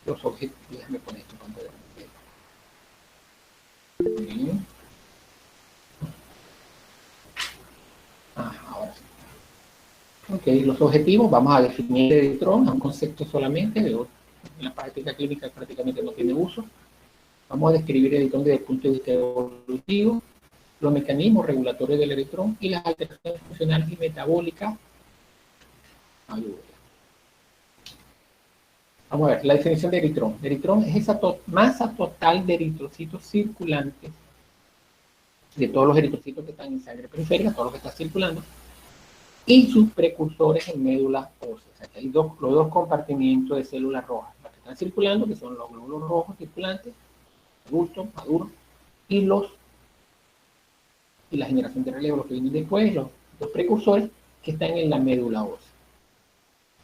los objetos. Déjame poner esto en pantalla. Bien. Ahora sí. Ok, los objetivos, vamos a definir el electrón, es un concepto solamente, en la práctica clínica prácticamente no tiene uso. Vamos a describir el electrón desde el punto de vista evolutivo, los mecanismos regulatorios del electrón y las alteraciones funcionales y metabólicas. Vamos a ver, la definición de eritrón. El eritrón es esa masa total de eritrocitos circulantes, de todos los eritrocitos que están en sangre periférica, todo lo que está circulando, y sus precursores en médula ósea. O sea, que hay los dos compartimientos de células rojas, las que están circulando, que son los glóbulos rojos circulantes, adultos, maduros, y la generación de relevo, los que vienen después, los precursores que están en la médula ósea.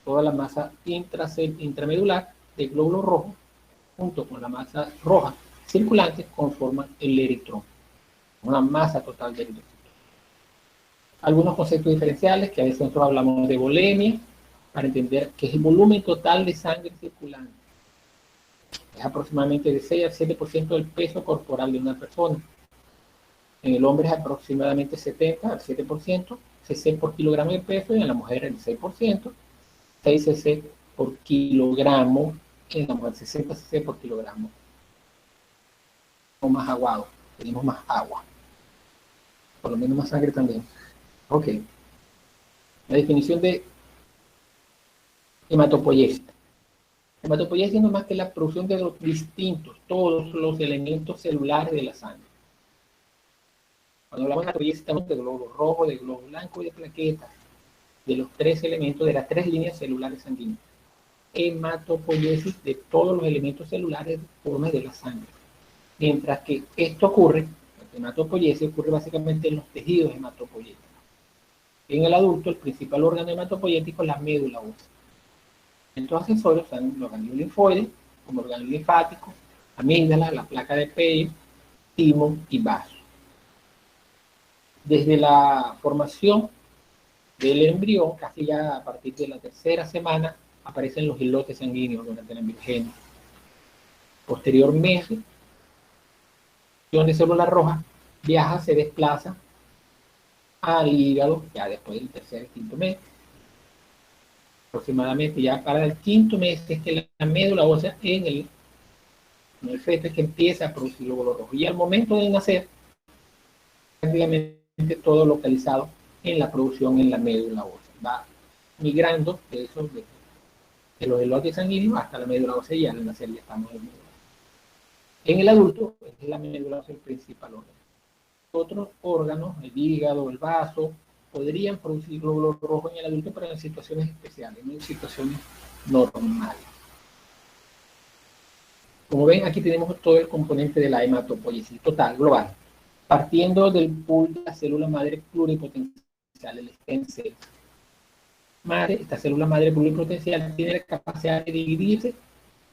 Toda la masa intramedular del glóbulo rojo, junto con la masa roja circulante, conforman el eritrón, una masa total de eritrocitos. Algunos conceptos diferenciales, que a veces nosotros hablamos de volemia, para entender que es el volumen total de sangre circulante. Es aproximadamente de 6 al 7% del peso corporal de una persona. En el hombre es aproximadamente 70 al 7%, cc por kilogramo de peso, y en la mujer el 6%, 6 cc por kilogramo, en la mujer 60 cc por kilogramo. O más aguado, tenemos más agua, por lo menos más sangre también. Ok. La definición de hematopoiesis. Hematopoiesis no es más que la producción de los distintos, todos los elementos celulares de la sangre. Cuando hablamos de hematopoiesis estamos de glóbulo rojo, de glóbulo blanco y de plaquetas, de los tres elementos, de las tres líneas celulares sanguíneas. Hematopoiesis de todos los elementos celulares formas de la sangre. Mientras que esto ocurre, la hematopoiesis ocurre básicamente en los tejidos hematopoyéticos. En el adulto, el principal órgano hematopoyético es la médula ósea. Estos accesorios están los ganglios linfoides, como el ganglio linfático, amígdala, la placa de Peyer, timo y vaso. Desde la formación del embrión, casi ya a partir de la tercera semana, aparecen los islotes sanguíneos durante la embriogenia. Posteriormente, de células rojas viaja, se desplaza al hígado, ya después del tercer y quinto mes. Aproximadamente ya para el quinto mes es que la médula ósea en el feto es que empieza a producir glóbulos rojos. Y al momento de nacer, prácticamente todo localizado en la producción en la médula ósea. Va migrando de esos de los islotes sanguíneos hasta la médula ósea, y al nacer ya estamos en el médula. En el adulto es la médula ósea el principal órgano. Otros órganos, el hígado, el vaso, podrían producir glóbulos rojos en el adulto, pero en situaciones especiales, no en situaciones normales. Como ven, aquí tenemos todo el componente de la hematopoiesis total, global, partiendo del pool de la célula madre pluripotencial, el stem cell. Esta célula madre pluripotencial tiene la capacidad de dividirse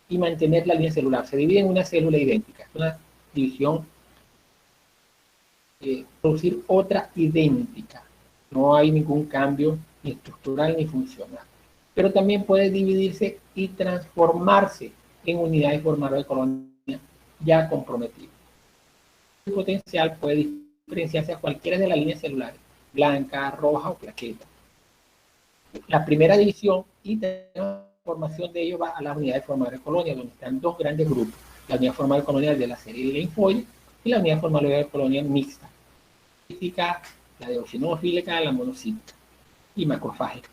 y mantener la línea celular. Se divide en una célula idéntica, es una división, producir otra idéntica. No hay ningún cambio ni estructural ni funcional. Pero también puede dividirse y transformarse en unidades formadoras de colonia ya comprometidas. El potencial puede diferenciarse a cualquiera de las líneas celulares, blanca, roja o plaqueta. La primera división y transformación de ello va a las unidades formadoras de colonia, donde están dos grandes grupos: la unidad formadora de colonia de la serie linfoide y la unidad formadora de colonia mixta, la de eosinofílica, la monocítica y macrofágica.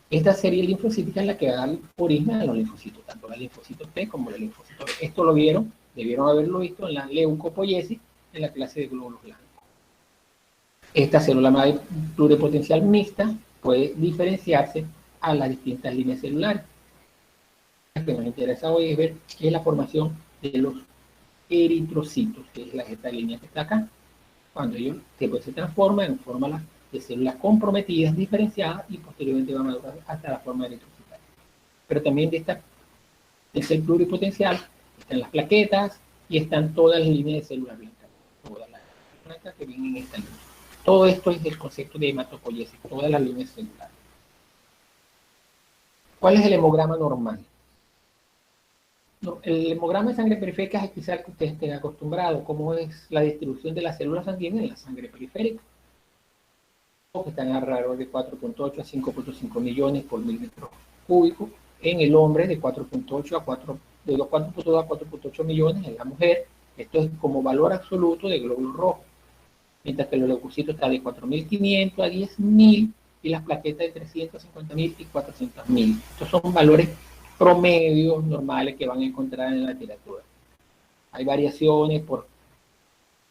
Esta serie linfocítica es la que da origen a los linfocitos, tanto la linfocito T como la linfocito B. Esto lo debieron haberlo visto en la leucopoiesis, en la clase de glóbulos blancos. Esta célula madre pluripotencial mixta puede diferenciarse a las distintas líneas celulares. Lo que nos interesa hoy es ver qué es la formación de los eritrocitos, que es esta línea que está acá. Cuando ellos se transforman en forma de células comprometidas, diferenciadas, y posteriormente van a madurar hasta la forma eritrocitaria. Pero también de el pluripotencial están las plaquetas y están todas las líneas de células blancas, todas las blancas que vienen en esta línea. Todo esto es el concepto de hematopoiesis, todas las líneas celulares. ¿Cuál es el hemograma normal? No, el hemograma de sangre periférica es quizás que ustedes estén acostumbrados, cómo es la distribución de las células sanguíneas en la sangre periférica, que están alrededor de 4.8 a 5.5 millones por milímetro cúbico, en el hombre de 4.8 a 4, de 4.2 a 4.8 millones en la mujer. Esto es como valor absoluto de glóbulos rojos, mientras que los leucocitos están de 4.500 a 10.000 y las plaquetas de 350.000 y 400.000. Estos son valores promedios normales que van a encontrar en la literatura. Hay variaciones por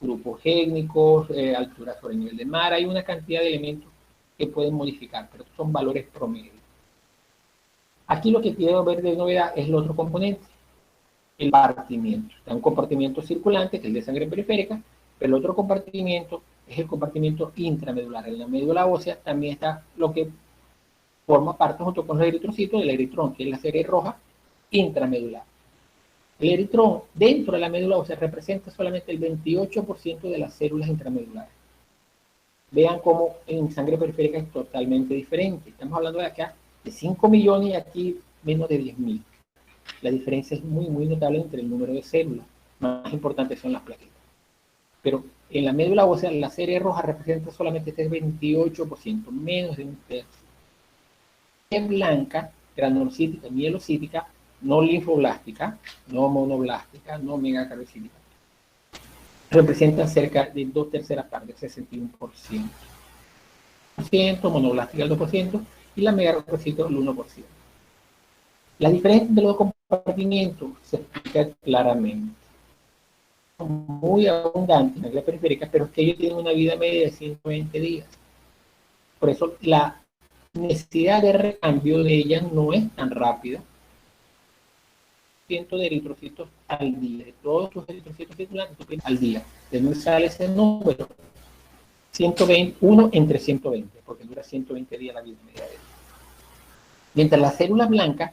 grupos étnicos, altura sobre el nivel del mar, hay una cantidad de elementos que pueden modificar, pero son valores promedios. Aquí lo que quiero ver de novedad es el otro componente, el compartimiento. Está un compartimiento circulante, que es el de sangre periférica, pero el otro compartimiento es el compartimiento intramedular. En la médula ósea también está lo que forma parte junto con los eritrocitos del eritrón, que es la serie roja intramedular. El eritrón dentro de la médula ósea representa solamente el 28% de las células intramedulares. Vean cómo en sangre periférica es totalmente diferente. Estamos hablando de acá de 5 millones y aquí menos de 10.000. La diferencia es muy, muy notable entre el número de células. Más importantes son las plaquetas. Pero en la médula ósea la serie roja representa solamente este 28%, menos de un tercio. En blanca, granulocítica, mielocítica, no linfoblástica, no monoblástica, no megacardiocítica, representan cerca de 2/3 partes, 61%. Monoblástica el 2% y la megacardiocítica el 1%. La diferencia de los compartimientos se explica claramente. Son muy abundantes en la periférica, pero es que ellos tienen una vida media de 120 días. Por eso la necesidad de recambio de ellas no es tan rápida. 100 de eritrocitos al día, de todos los eritrocitos circulantes al día. ¿De dónde sale ese número? 120, 1 entre 120, porque dura 120 días la vida media de ellos. Mientras las células blancas,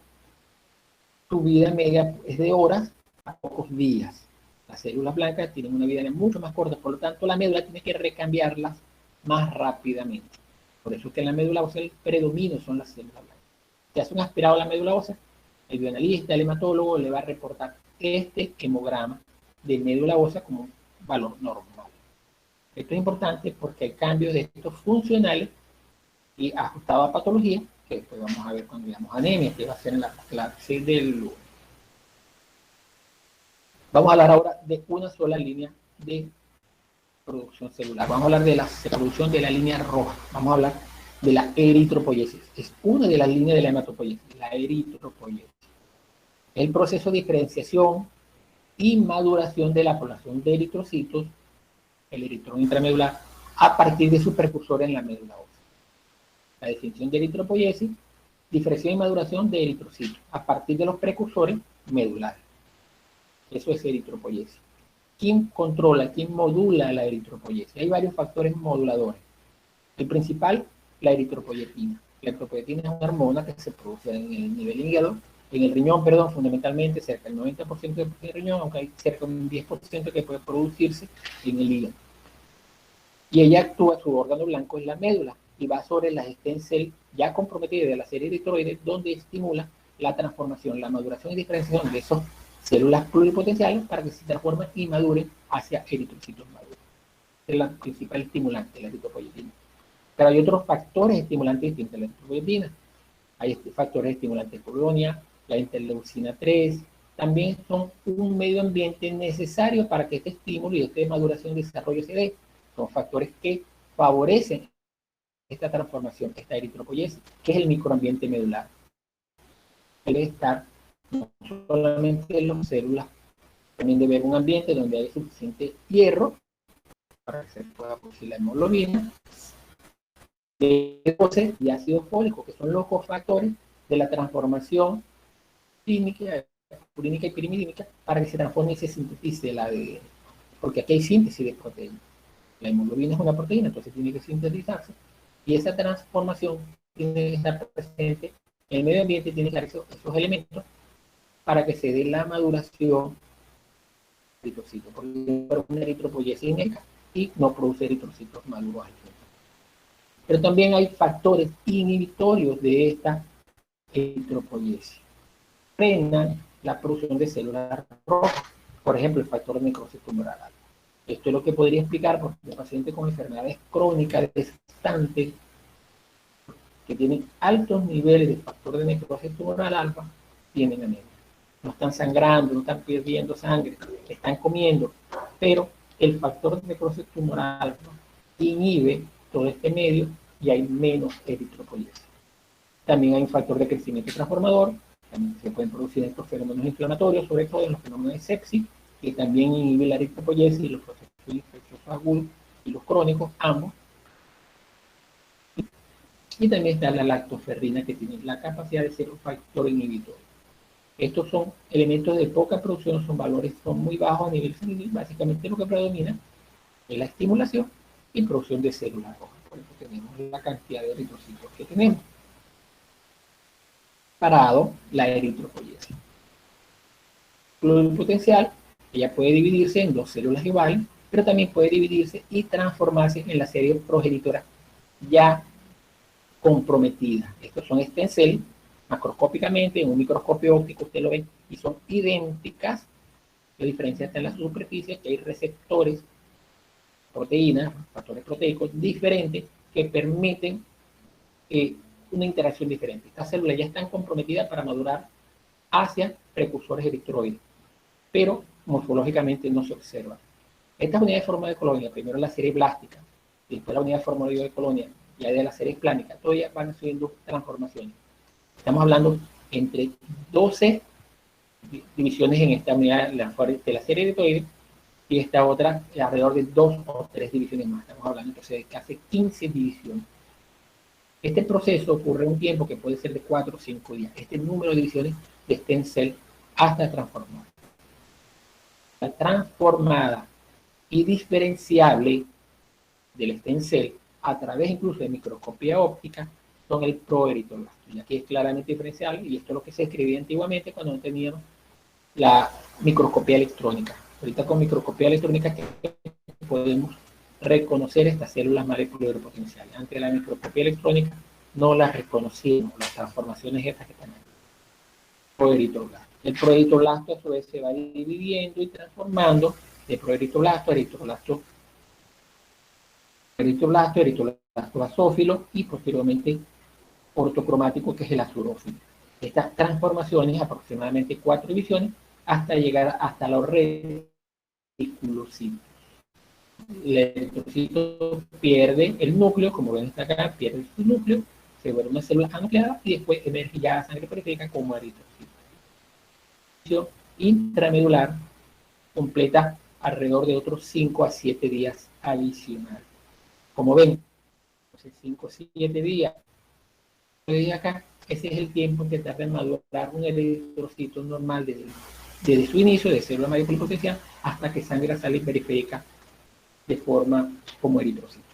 su vida media es de horas a pocos días. Las células blancas tienen una vida mucho más corta, por lo tanto la médula tiene que recambiarlas más rápidamente. Por eso es que en la médula ósea el predominio son las células blancas. Si hace un aspirado a la médula ósea, el bioanalista, el hematólogo le va a reportar este hemograma de médula ósea como un valor normal. Esto es importante porque hay cambios de estos funcionales y ajustado a patología, que después vamos a ver cuando veamos anemia, que va a ser en la clase del lunes. Vamos a hablar ahora de una sola línea de producción celular. Vamos a hablar de la producción de la línea roja. Vamos a hablar de la eritropoiesis. Es una de las líneas de la hematopoiesis, la eritropoiesis. El proceso de diferenciación y maduración de la población de eritrocitos, el eritrón intramedular, a partir de su precursor en la médula ósea. La definición de eritropoiesis, diferenciación y maduración de eritrocitos, a partir de los precursores medulares. Eso es eritropoiesis. ¿Quién controla, quién modula la eritropoiesis? Hay varios factores moduladores. El principal, la eritropoietina. La eritropoietina es una hormona que se produce en el nivel hígado, en el riñón, perdón, fundamentalmente cerca del 90% del riñón, aunque hay cerca de un 10% que puede producirse en el hígado. Y ella actúa, su órgano blanco es la médula, y va sobre las stem cells ya comprometidas de la serie eritroide, donde estimula la transformación, la maduración y diferenciación de esas células pluripotenciales para que se transformen y maduren hacia eritrocitos maduros. Es la principal estimulante, la eritropoietina. Pero hay otros factores estimulantes distintos de la eritropoietina. Hay factores estimulantes de colonia, la interleucina 3, también son un medio ambiente necesario para que este estímulo y esta maduración y desarrollo se dé. Son factores que favorecen esta transformación, esta eritropoiesis, que es el microambiente medular. Debe estar no solamente en las células, también debe haber un ambiente donde hay suficiente hierro para que se pueda producir la hemoglobina, de y ácido fólico, que son los cofactores de la transformación química, urínica y pirimidínica, para que se transforme y se sintetice el ADN. Porque aquí hay síntesis de proteínas. La hemoglobina es una proteína, entonces tiene que sintetizarse. Y esa transformación tiene que estar presente en el medio ambiente, tiene que dar esos elementos para que se dé la maduración de eritrocitos. Porque es una eritropoiesis ineca y no produce eritrocitos maduros al final. Pero también hay factores inhibitorios de esta eritropoiesis. Frenan la producción de células rojas, por ejemplo, el factor de necrosis tumoral alfa. Esto es lo que podría explicar por qué pacientes con enfermedades crónicas destantes que tienen altos niveles de factor de necrosis tumoral alfa tienen anemia. No están sangrando, no están perdiendo sangre, están comiendo, pero el factor de necrosis tumoral alfa inhibe todo este medio y hay menos eritropoyesis. También hay un factor de crecimiento transformador, también se pueden producir estos fenómenos inflamatorios, sobre todo en los fenómenos de sepsis, que también inhibe la eritropoyesis y los procesos infecciosos agudos y los crónicos, ambos. Y también está la lactoferrina, que tiene la capacidad de ser un factor inhibitorio. Estos son elementos de poca producción, son valores, son muy bajos a nivel sanguíneo. Básicamente lo que predomina es la estimulación y producción de células rojas. Por eso tenemos la cantidad de eritrocitos que tenemos. Parado, la eritropoyesis. Pluripotencial, ella puede dividirse en dos células iguales, pero también puede dividirse y transformarse en la serie progenitora ya comprometidas. Estos son stem cells, macroscópicamente, en un microscopio óptico usted lo ve, y son idénticas. La diferencia está en la superficie, que hay receptores, proteínas, factores proteicos diferentes que permiten una interacción diferente. Estas células ya están comprometidas para madurar hacia precursores eritroides, pero morfológicamente no se observa. Estas unidades de forma de colonia, primero la serie blástica, después la unidad de forma de colonia, y de la serie esplánica, todavía van haciendo transformaciones. Estamos hablando entre 12 divisiones en esta unidad de la serie eritroide y esta otra alrededor de 2 o 3 divisiones más. Estamos hablando entonces de casi 15 divisiones. Este proceso ocurre en un tiempo que puede ser de 4 o 5 días. Este número de divisiones de stem cell hasta transformar. La transformada y diferenciable del stem cell a través incluso de microscopía óptica son el proeritoblasto. Y aquí es claramente diferencial, y esto es lo que se escribía antiguamente cuando no teníamos la microscopía electrónica. Ahorita con microscopía electrónica que podemos reconocer estas células madre pluripotenciales. Antes de la microscopía electrónica no las reconocíamos, las transformaciones estas que tenemos. Proeritoblasto. El proeritoblasto a su vez se va dividiendo y transformando de proeritoblasto a eritroblasto basófilo y posteriormente ortocromático, que es el azurófilo. Estas transformaciones, aproximadamente 4 divisiones, hasta llegar hasta los reticulocitos. El eritrocito pierde el núcleo, como ven acá, pierde su núcleo, se vuelve una célula anucleada y después emerge ya sangre periférica como eritrocito. Intramedular completa alrededor de otros 5 a 7 días adicionales. Como ven, 5 o 7 días acá, ese es el tiempo en que tarda en madurar un eritrocito normal desde su inicio de célula madre pluripotencial hasta que sangre a sala periférica de forma como eritrocito.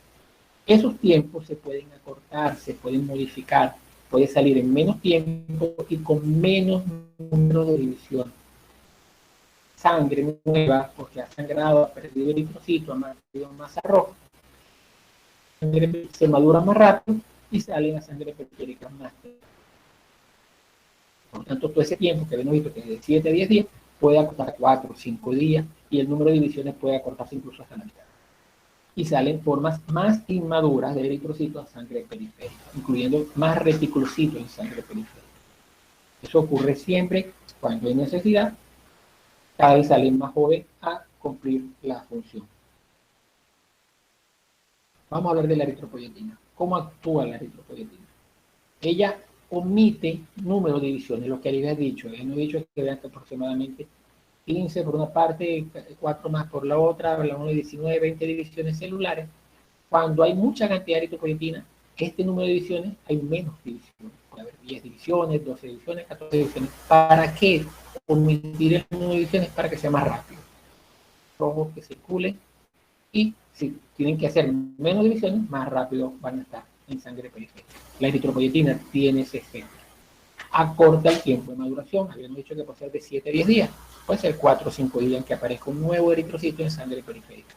Esos tiempos se pueden acortar, se pueden modificar, puede salir en menos tiempo y con menos número de divisiones. Sangre nueva, porque ha sangrado, ha perdido eritrocito, ha perdido masa roja, se madura más rápido y sale la sangre periférica más rápido. Por lo tanto, todo ese tiempo que hemos visto, que es de 7 a 10 días, puede acortar 4 o 5 días y el número de divisiones puede acortarse incluso hasta la mitad. Y salen formas más inmaduras de eritrocitos a sangre periférica, incluyendo más reticulocitos en sangre periférica. Eso ocurre siempre cuando hay necesidad, cada vez salen más jóvenes a cumplir la función. Vamos a hablar de la eritropoyetina. ¿Cómo actúa la eritropoyetina? Ella omite número de divisiones, lo que les había dicho. Les he dicho que vean que aproximadamente 15 por una parte, 4 más por la otra, hablamos de 19, 20 divisiones celulares. Cuando hay mucha cantidad de eritropoyetina, este número de divisiones, hay menos divisiones. Puede haber 10 divisiones, 12 divisiones, 14 divisiones. ¿Para qué? Omitir el número de divisiones para que sea más rápido. Rojo que circule y si tienen que hacer menos divisiones, más rápido van a estar en sangre periférica. La eritropoyetina tiene ese efecto. Acorta el tiempo de maduración. Habíamos dicho que puede ser de 7 a 10 días. Puede ser 4 o 5 días en que aparezca un nuevo eritrocito en sangre periférica.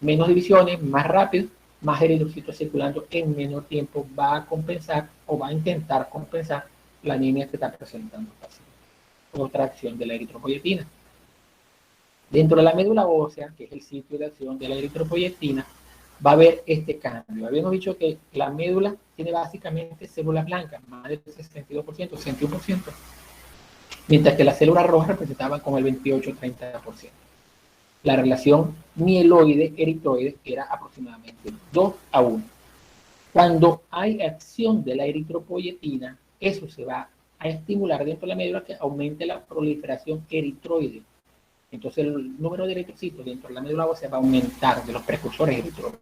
Menos divisiones, más rápido, más eritrocitos circulando en menor tiempo va a compensar o va a intentar compensar la anemia que está presentando el paciente. otra acción de la eritropoyetina. Dentro de la médula ósea, que es el sitio de acción de la eritropoyetina, va a haber este cambio. Habíamos dicho que la médula tiene básicamente células blancas, más del 62%, 61%, mientras que las células rojas representaban como el 28-30%. La relación mieloide-eritroide era aproximadamente 2:1. Cuando hay acción de la eritropoyetina, eso se va a estimular dentro de la médula que aumente la proliferación eritroide. Entonces el número de eritrocitos dentro de la médula ósea va a aumentar de los precursores eritroides.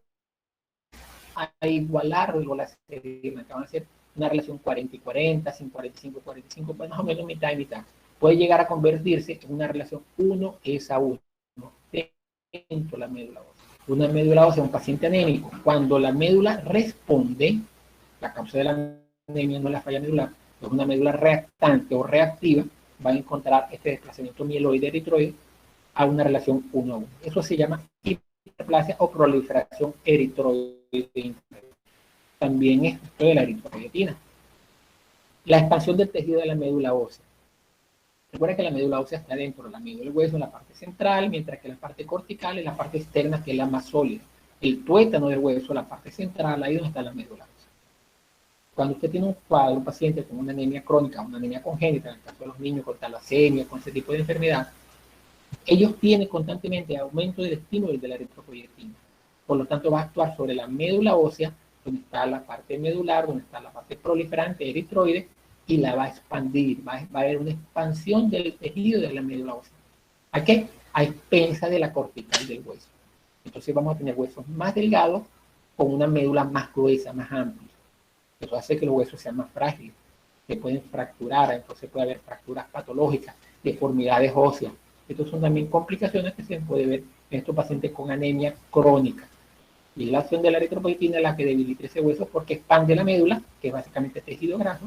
A igualar o la serie, van a ser una relación 40 y 40, 45, pues más o menos mitad y mitad. Puede llegar a convertirse en una relación 1:1 dentro de la médula ósea. Una médula ósea, un paciente anémico, cuando la médula responde, la causa de la anemia no es la falla medular, es una médula reactante o reactiva, va a encontrar este desplazamiento mieloide-eritroide a una relación 1:1. Eso se llama hiperplasia o proliferación eritroide. También es esto de la eritropoyetina. La expansión del tejido de la médula ósea. Recuerda que la médula ósea está dentro de la médula del hueso, en la parte central, mientras que la parte cortical es la parte externa, que es la más sólida. El tuétano del hueso, la parte central, ahí donde está la médula ósea. Cuando usted tiene un cuadro, un paciente con una anemia crónica, una anemia congénita, en el caso de los niños con talasemia, con ese tipo de enfermedad, ellos tienen constantemente aumento del estímulo de la eritropoyetina. Por lo tanto, va a actuar sobre la médula ósea, donde está la parte medular, donde está la parte proliferante eritroide, y la va a expandir. Va a haber una expansión del tejido de la médula ósea. ¿A qué? A expensa de la cortical del hueso. Entonces vamos a tener huesos más delgados con una médula más gruesa, más amplia. Eso hace que los huesos sean más frágiles, se pueden fracturar, entonces puede haber fracturas patológicas, deformidades óseas. Estas son también complicaciones que se pueden ver en estos pacientes con anemia crónica. Y la acción de la eritropoyetina es la que debilita ese hueso porque expande la médula, que es básicamente tejido graso,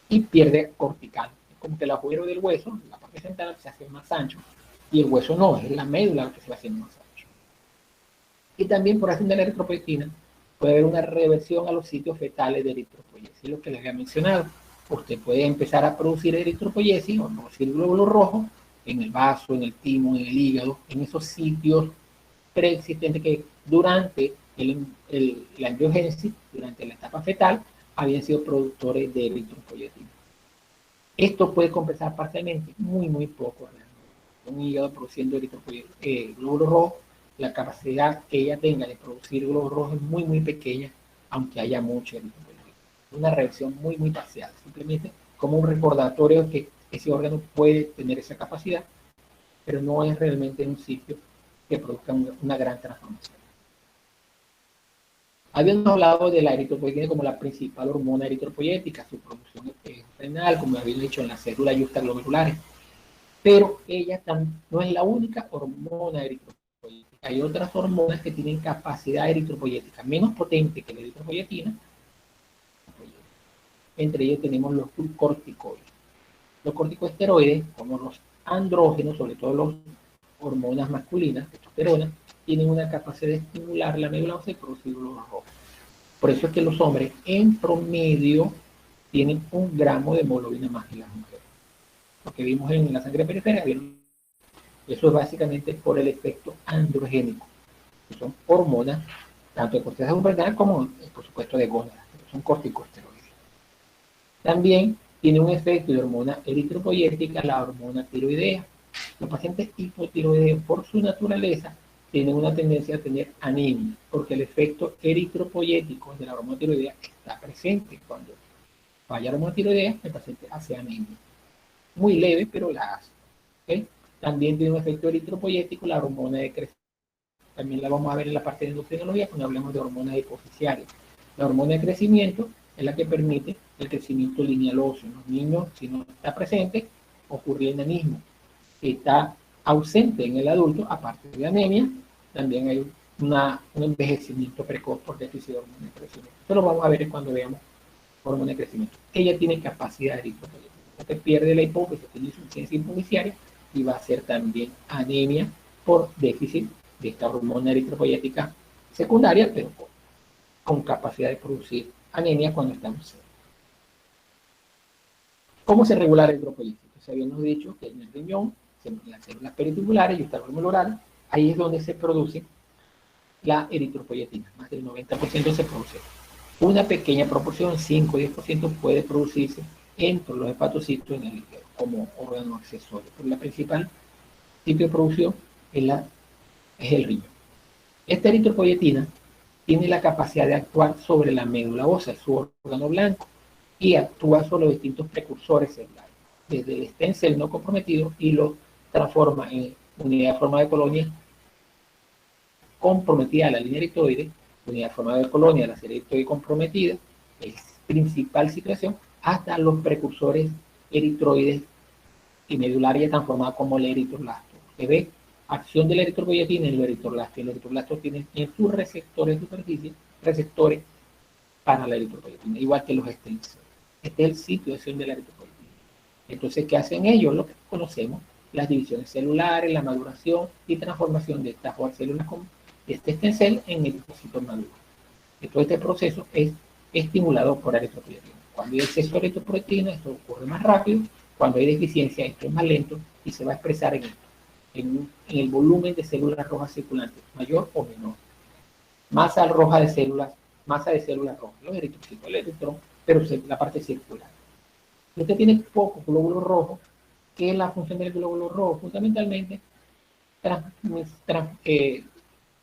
y pierde cortical. Es como que el agujero del hueso, la parte central, se hace más ancho, y el hueso no, es la médula la que se va haciendo más ancho. Y también por acción de la eritropoyetina puede haber una reversión a los sitios fetales de eritropoyesis, lo que les había mencionado. Usted puede empezar a producir eritropoyesis o producir glóbulos rojos en el vaso, en el timo, en el hígado, en esos sitios preexistentes que durante la embriogénesis, durante la etapa fetal, habían sido productores de eritropoyetina. Esto puede compensar parcialmente, muy poco. Un hígado produciendo glóbulos rojos, la capacidad que ella tenga de producir glóbulos rojos es muy pequeña, aunque haya mucho eritropoyetina. Una reacción muy parcial, simplemente como un recordatorio que ese órgano puede tener esa capacidad, pero no es realmente un sitio que produzca una gran transformación. Habíamos hablado de la eritropoyetina como la principal hormona eritropoyética, su producción es renal, como había dicho, en las células yuxtaglobulares, pero ella no es la única hormona eritropoyética. Hay otras hormonas que tienen capacidad eritropoyética menos potente que la eritropoyetina. Entre ellos tenemos los corticoides. Los corticosteroides, como los andrógenos, sobre todo las hormonas masculinas, testosterona, tienen una capacidad de estimular la médula ósea y producir glóbulos rojos. Por eso es que los hombres en promedio tienen 1 gramo de hemoglobina más que las mujeres. Lo que vimos en la sangre periférica, eso es básicamente por el efecto androgénico, que son hormonas tanto de corteza suprarrenal como, por supuesto, de gónadas, que son corticosteroides. También tiene un efecto de hormona eritropoyética, la hormona tiroidea. Los pacientes hipotiroideos, por su naturaleza, tienen una tendencia a tener anemia, porque el efecto eritropoyético de la hormona tiroidea está presente. Cuando falla la hormona tiroidea, el paciente hace anemia. Muy leve, pero la hace. ¿Okay? También tiene un efecto eritropoyético la hormona de crecimiento. También la vamos a ver en la parte de endocrinología cuando hablemos de hormonas hipofisiarias. La hormona de crecimiento es la que permite el crecimiento lineal óseo. En los niños, si no está presente, ocurre el enanismo. Si está ausente en el adulto, aparte de anemia, también hay un envejecimiento precoz por déficit de hormona de crecimiento. Esto lo vamos a ver cuando veamos hormona de crecimiento. Ella tiene capacidad eritropoyética. Usted pierde la hipófisis, tiene insuficiencia hipofisiaria y va a ser también anemia por déficit de esta hormona eritropoyética secundaria, pero con capacidad de producir anemia cuando estamos cerca. ¿Cómo se regula la eritropoyesis? Entonces habíamos dicho que en el riñón, en las células peritubulares y extraglomerulares, ahí es donde se produce la eritropoyetina. Más del 90% se produce. Una pequeña proporción, 5 o 10%, puede producirse entre los hepatocitos en el hígado como órgano accesorio. Pero la principal sitio de producción es el riñón. Esta eritropoyetina tiene la capacidad de actuar sobre la médula ósea, su órgano blanco, y actúa sobre los distintos precursores celulares, desde el stem cell no comprometido, y lo transforma en unidad de forma de colonia comprometida a la línea eritroide, unidad de forma de colonia a la serie eritroide comprometida, es principal situación, hasta los precursores eritroides y medulares transformados como el eritroblasto. Se ve acción de la eritropoyetina en el eritroblasto, y el eritroblasto tiene en sus receptores de superficie receptores para la eritropoyetina, igual que los stem cells. Este es el sitio de acción de la eritropoyetina. Entonces, ¿qué hacen ellos? Lo que conocemos, las divisiones celulares, la maduración y transformación de estas células con este stem cell en eritrocitos maduros. Todo este proceso es estimulado por eritropoyetina. Cuando hay exceso de eritropoyetina, esto ocurre más rápido. Cuando hay deficiencia, esto es más lento y se va a expresar en esto, en el volumen de células rojas circulantes, mayor o menor. Masa de células rojas, los eritrocitos, el eritrón, pero la parte circular. Si usted tiene poco glóbulo rojo, ¿qué es la función del glóbulo rojo? Fundamentalmente,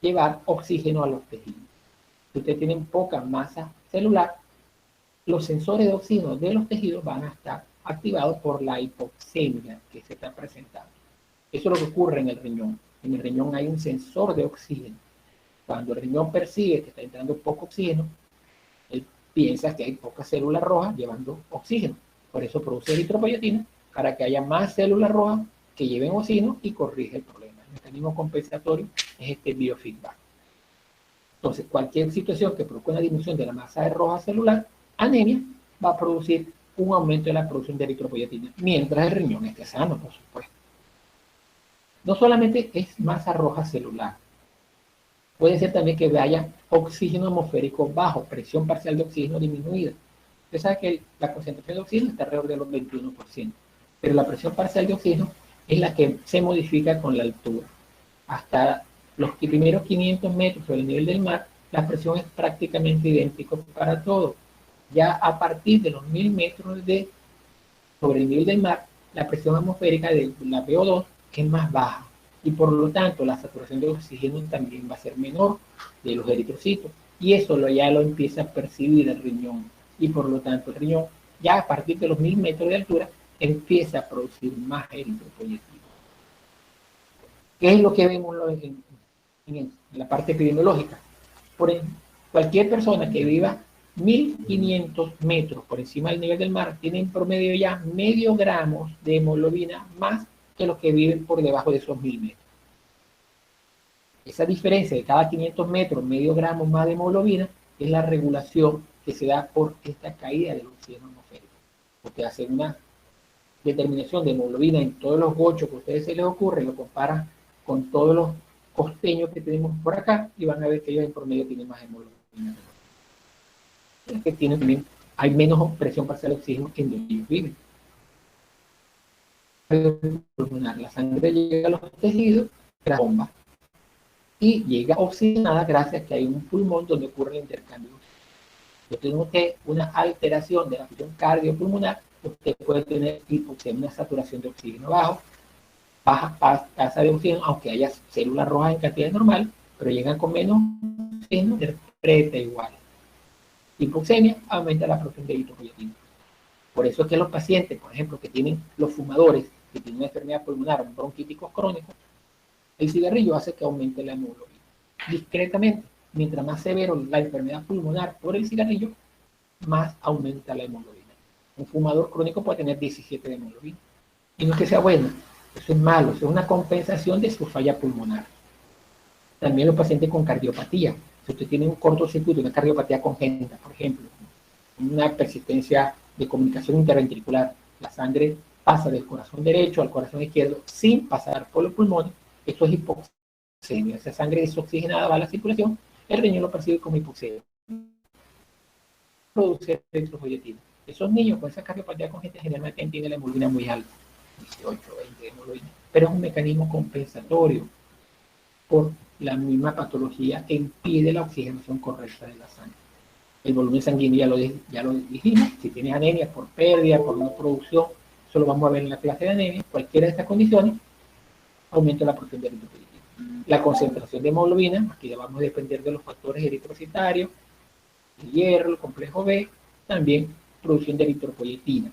llevar oxígeno a los tejidos. Si usted tiene poca masa celular, los sensores de oxígeno de los tejidos van a estar activados por la hipoxemia que se está presentando. Eso es lo que ocurre en el riñón. En el riñón hay un sensor de oxígeno. Cuando el riñón percibe que está entrando poco oxígeno, él piensa que hay pocas células rojas llevando oxígeno. Por eso produce eritropoyetina, para que haya más células rojas que lleven oxígeno y corrige el problema. El mecanismo compensatorio es este biofeedback. Entonces, cualquier situación que produzca una disminución de la masa de roja celular, anemia, va a producir un aumento de la producción de eritropoyetina, mientras el riñón esté sano, por supuesto. No solamente es masa roja celular, puede ser también que haya oxígeno atmosférico bajo, presión parcial de oxígeno disminuida. Usted sabe que la concentración de oxígeno está alrededor de los 21%, pero la presión parcial de oxígeno es la que se modifica con la altura. Hasta los primeros 500 metros sobre el nivel del mar, la presión es prácticamente idéntica para todos. Ya a partir de los 1000 metros sobre el nivel del mar, la presión atmosférica de la VO2 es más baja, y por lo tanto la saturación de oxígeno también va a ser menor de los eritrocitos, y eso ya lo empieza a percibir el riñón, y por lo tanto el riñón ya a partir de los 1000 metros de altura empieza a producir más eritropoyetina. ¿Qué es lo que vemos en la parte epidemiológica? Cualquier persona que viva 1500 metros por encima del nivel del mar tiene en promedio ya medio gramo de hemoglobina más que los que viven por debajo de esos 1000 metros. Esa diferencia de cada 500 metros, medio gramo más de hemoglobina, es la regulación que se da por esta caída del oxígeno atmosférico. Porque hace una determinación de hemoglobina en todos los gochos que a ustedes se les ocurre, lo comparan con todos los costeños que tenemos por acá y van a ver que ellos en promedio tienen más hemoglobina. Es que también, hay menos presión parcial de oxígeno en donde ellos viven. La sangre llega a los tejidos, la bomba, y llega oxigenada gracias a que hay un pulmón donde ocurre el intercambio. Si tiene usted una alteración de la función cardiopulmonar, usted puede tener hipoxemia, una saturación de oxígeno baja tasa de oxígeno, aunque haya células rojas en cantidad normal, pero llegan con menos oxígeno, interpreta igual. Hipoxemia aumenta la producción de eritropoyetina. Por eso es que los pacientes, por ejemplo, que tienen los fumadores, que tienen una enfermedad pulmonar, un bronquítico crónico, el cigarrillo hace que aumente la hemoglobina. Discretamente, mientras más severo la enfermedad pulmonar por el cigarrillo, más aumenta la hemoglobina. Un fumador crónico puede tener 17 de hemoglobina. Y no es que sea bueno, eso es malo, eso es una compensación de su falla pulmonar. También los pacientes con cardiopatía. Si usted tiene un cortocircuito, una cardiopatía congénita, por ejemplo, una persistencia de comunicación interventricular, la sangre pasa del corazón derecho al corazón izquierdo sin pasar por los pulmones, esto es hipoxemia. Esa sangre desoxigenada va a la circulación, el riñón lo percibe como hipoxemia. Produce eritropoyetina. Esos niños con esa cardiopatía congénita generalmente tienen la hemoglobina muy alta. 18, 20 de hemoglobina, pero es un mecanismo compensatorio por la misma patología que impide la oxigenación correcta de la sangre. El volumen sanguíneo ya lo dijimos, si tienes anemia por pérdida, por no producción, eso lo vamos a ver en la clase de anemia, cualquiera de estas condiciones, aumenta la porción de eritropoyetina. La concentración de hemoglobina, aquí vamos a depender de los factores eritrocitarios, el hierro, el complejo B, también producción de eritropoyetina.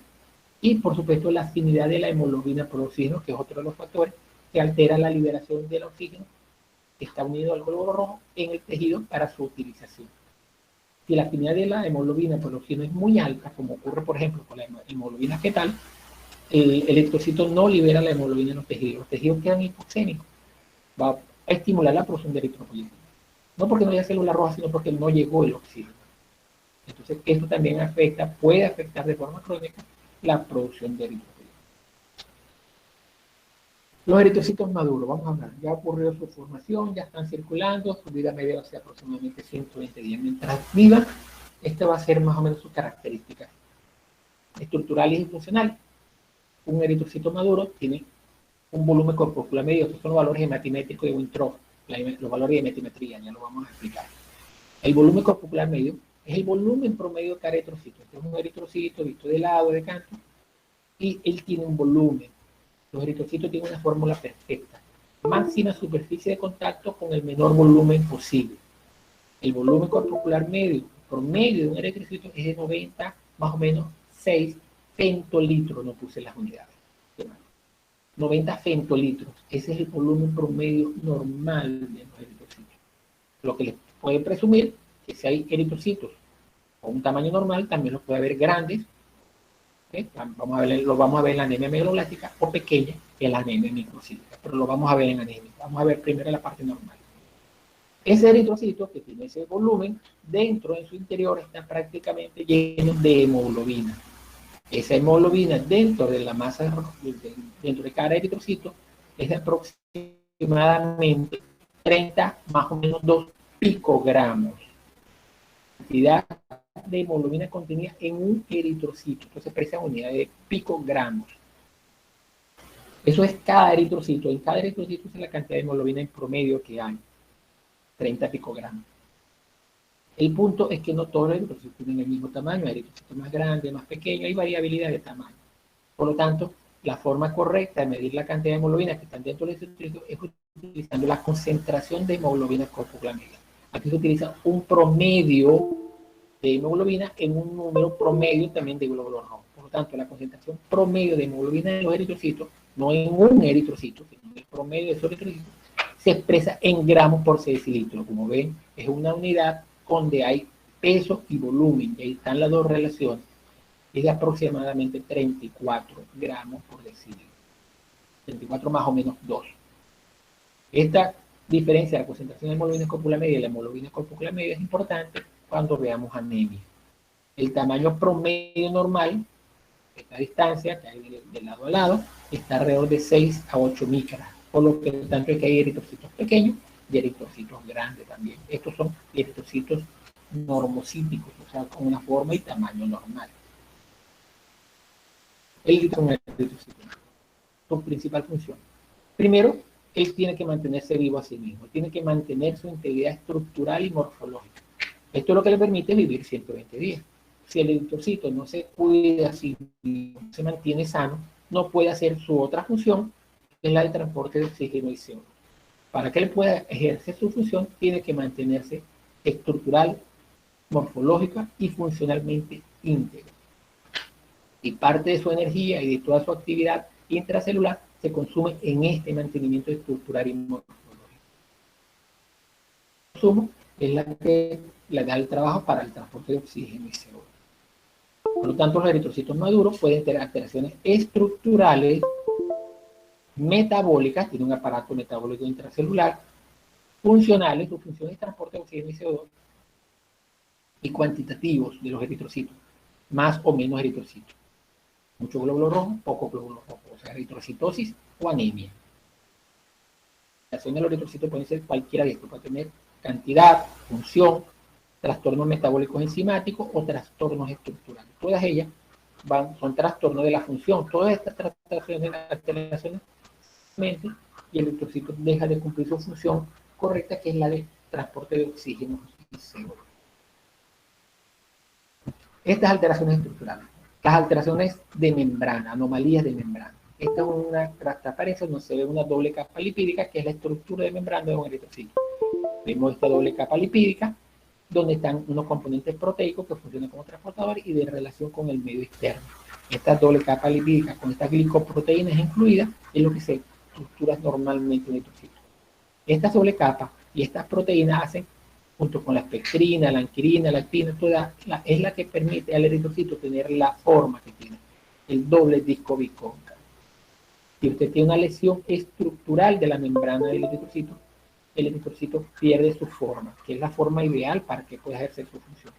Y por supuesto la afinidad de la hemoglobina por oxígeno, que es otro de los factores que altera la liberación del oxígeno que está unido al glóbulo rojo en el tejido para su utilización. Si la afinidad de la hemoglobina por oxígeno es muy alta, como ocurre por ejemplo con la hemoglobina fetal, el eritrocito no libera la hemoglobina en los tejidos quedan hipoxémicos, va a estimular la producción de eritropoyetina. No porque no haya célula roja, sino porque no llegó el oxígeno. Entonces, esto también puede afectar de forma crónica la producción de eritropoyetina. Los eritrocitos maduros, vamos a hablar, ya ocurrió su formación, ya están circulando, su vida media va a ser aproximadamente 120 días. Mientras viva, esta va a ser más o menos su característica estructurales y funcionales. Un eritrocito maduro tiene un volumen corpúscular medio, estos son los valores hematimétricos de Winthrop, los valores de hematimetría, ya lo vamos a explicar. El volumen corpuscular medio es el volumen promedio de cada eritrocito. Este es un eritrocito visto de lado, de canto, y él tiene un volumen. Los eritrocitos tienen una fórmula perfecta. Máxima superficie de contacto con el menor volumen posible. El volumen corpuscular medio, promedio de un eritrocito es de 90, más o menos 6 femtolitros, no puse las unidades. 90 femtolitros, ese es el volumen promedio normal de los eritrocitos. Lo que les pueden presumir que si hay eritrocitos con un tamaño normal, también los puede haber grandes, ¿okay? Lo vamos a ver en la anemia megaloblástica, o pequeña, que es la anemia microcítica, pero lo vamos a ver en anemia. Vamos a ver primero la parte normal. Ese eritrocito que tiene ese volumen, dentro en su interior está prácticamente lleno de hemoglobina. Esa hemoglobina dentro de la masa, dentro de cada eritrocito, es de aproximadamente 30, más o menos 2 picogramos. Cantidad de hemoglobina contenida en un eritrocito. Entonces se expresa en unidades de picogramos. Eso es cada eritrocito. En cada eritrocito es la cantidad de hemoglobina en promedio que hay. 30 picogramos. El punto es que no todos los eritrocitos tienen el mismo tamaño. Hay eritrocitos más grandes, más pequeños, hay variabilidad de tamaño. Por lo tanto, la forma correcta de medir la cantidad de hemoglobina que están dentro del eritrocito es utilizando la concentración de hemoglobina corpuscular media. Aquí se utiliza un promedio de hemoglobina en un número promedio también de glóbulos rojos. Por lo tanto, la concentración promedio de hemoglobina en los eritrocitos, no en un eritrocito, sino en el promedio de esos eritrocitos, se expresa en gramos por decilitro. Como ven, es una unidad donde hay peso y volumen, y ahí están las dos relaciones, es de aproximadamente 34 gramos por decilitro. 34 más o menos 2. Esta diferencia de la concentración de hemoglobina corpuscular media y la hemoglobina corpuscular media es importante cuando veamos anemia. El tamaño promedio normal, esta distancia que hay de lado a lado, está alrededor de 6 a 8 micras, por lo que tanto es que hay eritrocitos pequeños y eritrocitos grandes también. Estos son eritrocitos normocíticos, o sea, con una forma y tamaño normal. El eritrocito, su principal función. Primero, él tiene que mantenerse vivo a sí mismo, tiene que mantener su integridad estructural y morfológica. Esto es lo que le permite vivir 120 días. Si el eritrocito no se cuida, si no se mantiene sano, no puede hacer su otra función, que es la de transporte de oxígeno y CO2. Para que él pueda ejercer su función, tiene que mantenerse estructural, morfológica y funcionalmente íntegro. Y parte de su energía y de toda su actividad intracelular se consume en este mantenimiento estructural y morfológico. El consumo es la que le da el trabajo para el transporte de oxígeno y CO2. Por lo tanto, los eritrocitos maduros pueden tener alteraciones estructurales, metabólicas, tienen un aparato metabólico intracelular, funcionales, su función es transporte de oxígeno y CO2, y cuantitativos de los eritrocitos, más o menos eritrocitos. Mucho glóbulo rojo, poco glóbulo rojo, o sea, eritrocitosis o anemia. La acción de los eritrocitos puede ser cualquiera de estos, puede tener cantidad, función, trastornos metabólicos enzimáticos o trastornos estructurales. Todas ellas son trastornos de la función. Todas estas alteraciones y el eritrocito deja de cumplir su función correcta, que es la de transporte de oxígeno y CO2. Estas alteraciones estructurales. Las alteraciones de membrana, anomalías de membrana. Esta es una transparencia donde se ve una doble capa lipídica, que es la estructura de membrana de un eritrocito. Vemos esta doble capa lipídica, donde están unos componentes proteicos que funcionan como transportadores y de relación con el medio externo. Esta doble capa lipídica con estas glicoproteínas incluidas es lo que se estructura normalmente en el eritrocito. Esta doble capa y estas proteínas hacen, junto con la espectrina, la anquirina, la actina, es la que permite al eritrocito tener la forma que tiene, el doble disco bicóncavo. Si usted tiene una lesión estructural de la membrana del eritrocito, el eritrocito pierde su forma, que es la forma ideal para que pueda ejercer su función.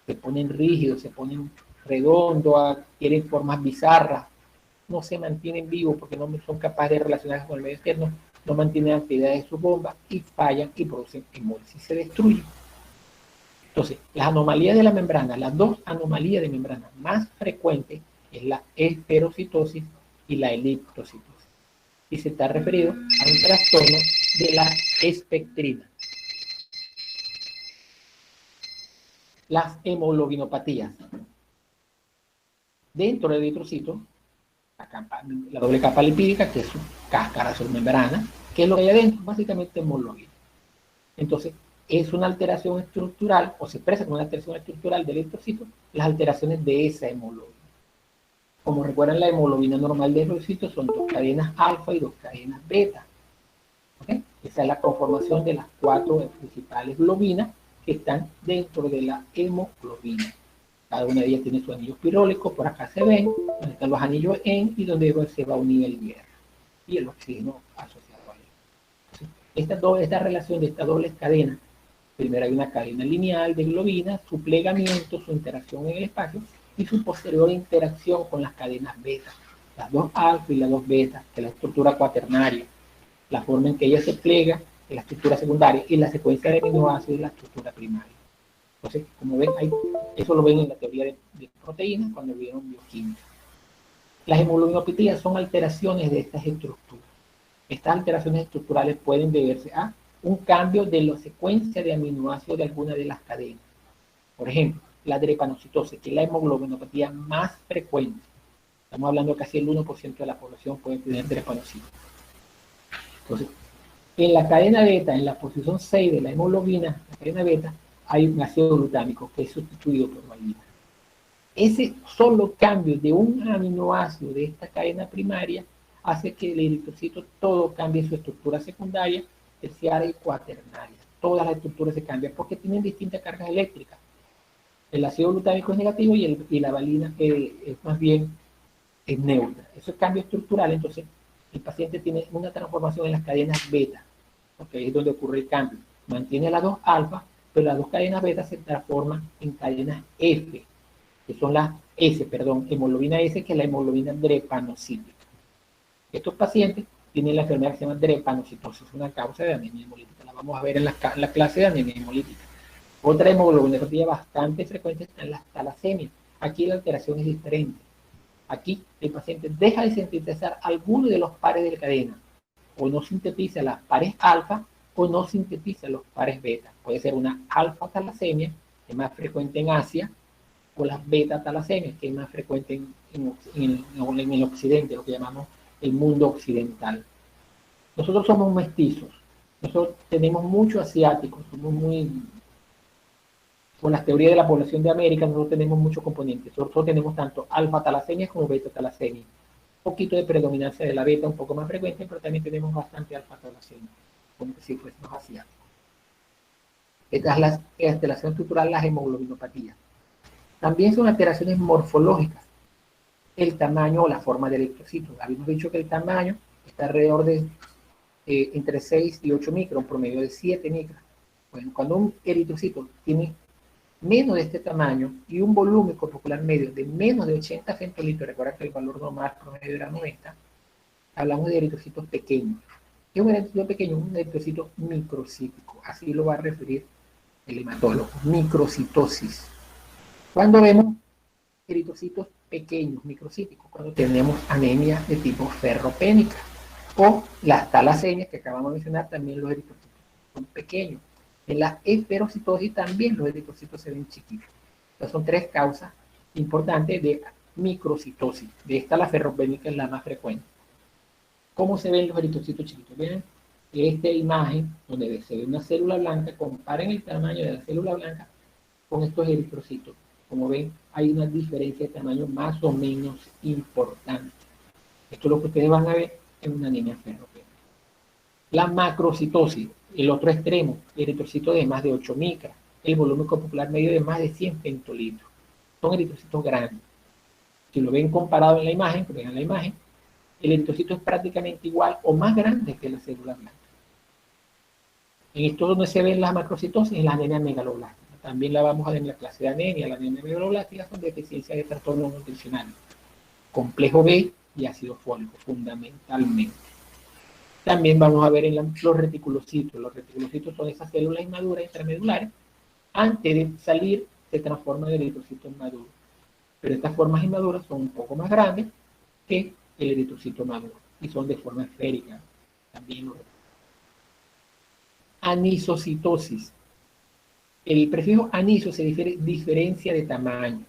Se ponen rígidos, se ponen redondos, adquieren formas bizarras, no se mantienen vivos porque no son capaces de relacionarse con el medio externo, no mantienen actividades de sus bombas y fallan y producen hemólisis, se destruyen. Entonces, las anomalías de la membrana, las dos anomalías de membrana más frecuentes es la esferocitosis y la eliptocitosis. Y se está referido a un trastorno de la espectrina. Las hemoglobinopatías. Dentro del eritrocito, la doble capa lipídica, que es su cáscara, su membrana, que es lo que hay adentro, básicamente hemoglobina. Entonces, es una alteración estructural, o se expresa como una alteración estructural del eritrocito, las alteraciones de esa hemoglobina. Como recuerdan, la hemoglobina normal del eritrocito son 2 cadenas alfa y 2 cadenas beta. ¿Okay? Esa es la conformación de las 4 principales globinas que están dentro de la hemoglobina. Cada una de ellas tiene su anillo pirólico, por acá se ven, donde están los anillos en y donde se va a unir el hierro y el oxígeno asociado a él. Esta relación de estas dobles cadenas, primero hay una cadena lineal de globinas, su plegamiento, su interacción en el espacio y su posterior interacción con las cadenas beta, las 2 alfa y las 2 beta, que es la estructura cuaternaria, la forma en que ella se plega, es la estructura secundaria, y la secuencia de aminoácidos es la estructura primaria. Entonces, como ven, eso lo ven en la teoría de proteínas cuando vieron bioquímica. Las hemoglobinopatías son alteraciones de estas estructuras. Estas alteraciones estructurales pueden deberse a un cambio de la secuencia de aminoácidos de alguna de las cadenas. Por ejemplo, la drepanocitosis, que es la hemoglobinopatía más frecuente. Estamos hablando de casi el 1% de la población puede tener drepanocitosis. Entonces, en la cadena beta, en la posición 6 de la hemoglobina, la cadena beta, hay un ácido glutámico que es sustituido por valina. Ese solo cambio de un aminoácido de esta cadena primaria hace que el eritrocito todo cambie su estructura secundaria, terciaria y cuaternaria. Todas las estructuras se cambian porque tienen distintas cargas eléctricas. El ácido glutámico es negativo y la valina es más bien es neutra. Eso es cambio estructural, entonces el paciente tiene una transformación en las cadenas beta, porque es donde ocurre el cambio. Mantiene las 2 alfa, pero las 2 cadenas beta se transforman en cadenas F, que son las hemoglobina S, que es la hemoglobina drepanocítica. Estos pacientes tienen la enfermedad que se llama drepanocitosis, una causa de anemia hemolítica. La vamos a ver en la clase de anemia hemolítica. Otra hemoglobinopatía bastante frecuente está en las talasemias. Aquí la alteración es diferente. Aquí el paciente deja de sintetizar alguno de los pares de la cadena, o no sintetiza las pares alfa, o no sintetiza los pares beta. Puede ser una alfa talasemia, que es más frecuente en Asia, o las beta talasemias, que es más frecuente en el occidente, lo que llamamos el mundo occidental. Nosotros somos mestizos, nosotros tenemos muchos asiáticos, somos muy... Con las teorías de la población de América, nosotros tenemos muchos componentes. Nosotros tenemos tanto alfa talasemias como beta talasemias. Un poquito de predominancia de la beta, un poco más frecuente, pero también tenemos bastante alfa talasemia, como si fuésemos asiáticos. Esta es la alteración estructural, las hemoglobinopatías. También son alteraciones morfológicas. El tamaño o la forma del eritrocito. Habíamos dicho que el tamaño está alrededor de entre 6 y 8 micros, un promedio de 7 micros. Bueno, cuando un eritrocito tiene menos de este tamaño y un volumen corpuscular medio de menos de 80 centilitros, recuerda que el valor normal promedio era 90, hablamos de eritrocitos pequeños. ¿Qué es un eritrocito pequeño? Un eritrocito microcítico, así lo va a referir el hematólogo, microcitosis. Cuando vemos eritrocitos pequeños, microcíticos, cuando tenemos anemia de tipo ferropénica. O las talasemias que acabamos de mencionar, también los eritrocitos son pequeños. En la esferocitosis también los eritrocitos se ven chiquitos. Estas son tres causas importantes de microcitosis. De esta la ferropénica es la más frecuente. ¿Cómo se ven los eritrocitos chiquitos? Vean esta imagen donde se ve una célula blanca, comparen el tamaño de la célula blanca con estos eritrocitos. Como ven, hay una diferencia de tamaño más o menos importante. Esto es lo que ustedes van a ver en una anemia ferropénica. La macrocitosis, el otro extremo, eritrocitos de más de 8 micras, el volumen corporal medio de más de 100 femtolitros. Son eritrocitos grandes. Si lo ven comparado en la imagen, vean la imagen, el eritrocito es prácticamente igual o más grande que la célula blanca. En esto donde se ven las macrocitosis, en la anemia megaloblástica. También la vamos a ver en la clase de anemia. La anemia megaloblástica son deficiencias de trastornos nutricionales. Complejo B y ácido fólico, fundamentalmente. También vamos a ver en los reticulocitos. Los reticulocitos son esas células inmaduras intramedulares. Antes de salir, se transforman en eritrocitos maduros. Pero estas formas inmaduras son un poco más grandes que el eritrocito maduro y son de forma esférica. También anisocitosis. El prefijo aniso se diferencia de tamaño.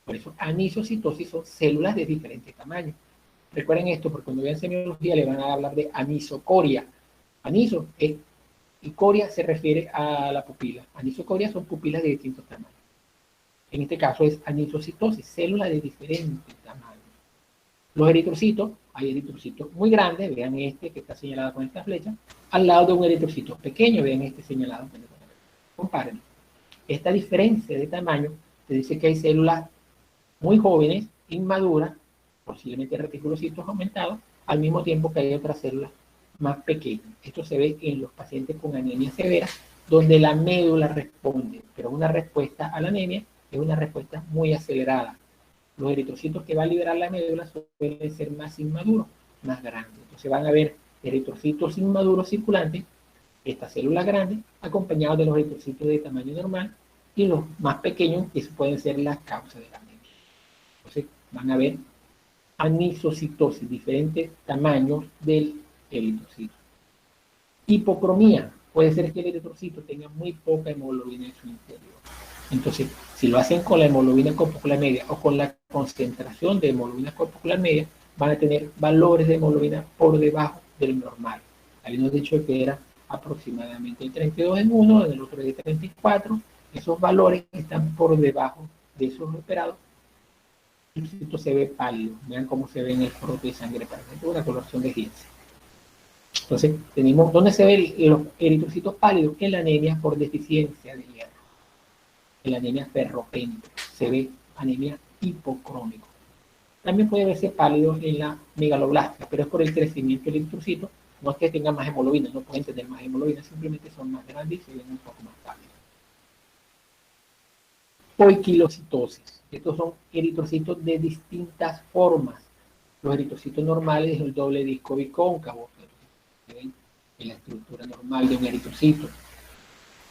Por eso anisocitosis son células de diferentes tamaños. Recuerden esto, porque cuando vean semiología le van a hablar de anisocoria. Aniso y coria se refiere a la pupila. Anisocoria son pupilas de distintos tamaños. En este caso es anisocitosis, células de diferentes tamaños. Los eritrocitos, hay eritrocitos muy grandes, vean este que está señalado con esta flecha, al lado de un eritrocito pequeño, vean este señalado con esta flecha. Compárenlo. Esta diferencia de tamaño te dice que hay células muy jóvenes, inmaduras, posiblemente reticulocitos aumentados, al mismo tiempo que hay otras células más pequeñas. Esto se ve en los pacientes con anemia severa, donde la médula responde, pero una respuesta a la anemia es una respuesta muy acelerada. Los eritrocitos que va a liberar la médula suelen ser más inmaduros, más grandes. Entonces van a ver eritrocitos inmaduros circulantes, estas células grandes, acompañados de los eritrocitos de tamaño normal, y los más pequeños, que pueden ser las causas de la anemia. Entonces van a ver anisocitosis, diferentes tamaños del eritrocito. Hipocromía, puede ser que el eritrocito tenga muy poca hemoglobina en su interior. Entonces, si lo hacen con la hemoglobina corporal media o con la concentración de hemoglobina corporal media, van a tener valores de hemoglobina por debajo del normal. Habíamos dicho que era aproximadamente 32 en uno, en el otro de 34. Esos valores están por debajo de esos esperados. El eritrocito se ve pálido. Vean cómo se ve en el frote de sangre permanente, una coloración de Giese. Entonces, tenemos, ¿dónde se ven los eritrocitos pálidos? En la anemia por deficiencia de hierro. En la anemia ferropénica se ve anemia hipocrónica. También puede verse pálido en la megaloblástica, pero es por el crecimiento del eritrocito. No es que tengan más hemoglobina, no pueden tener más hemoglobina, simplemente son más grandes y se ven un poco más pálidos. Poiquilocitosis. Estos son eritrocitos de distintas formas. Los eritrocitos normales es el doble disco bicóncavo, en la estructura normal de un eritrocito.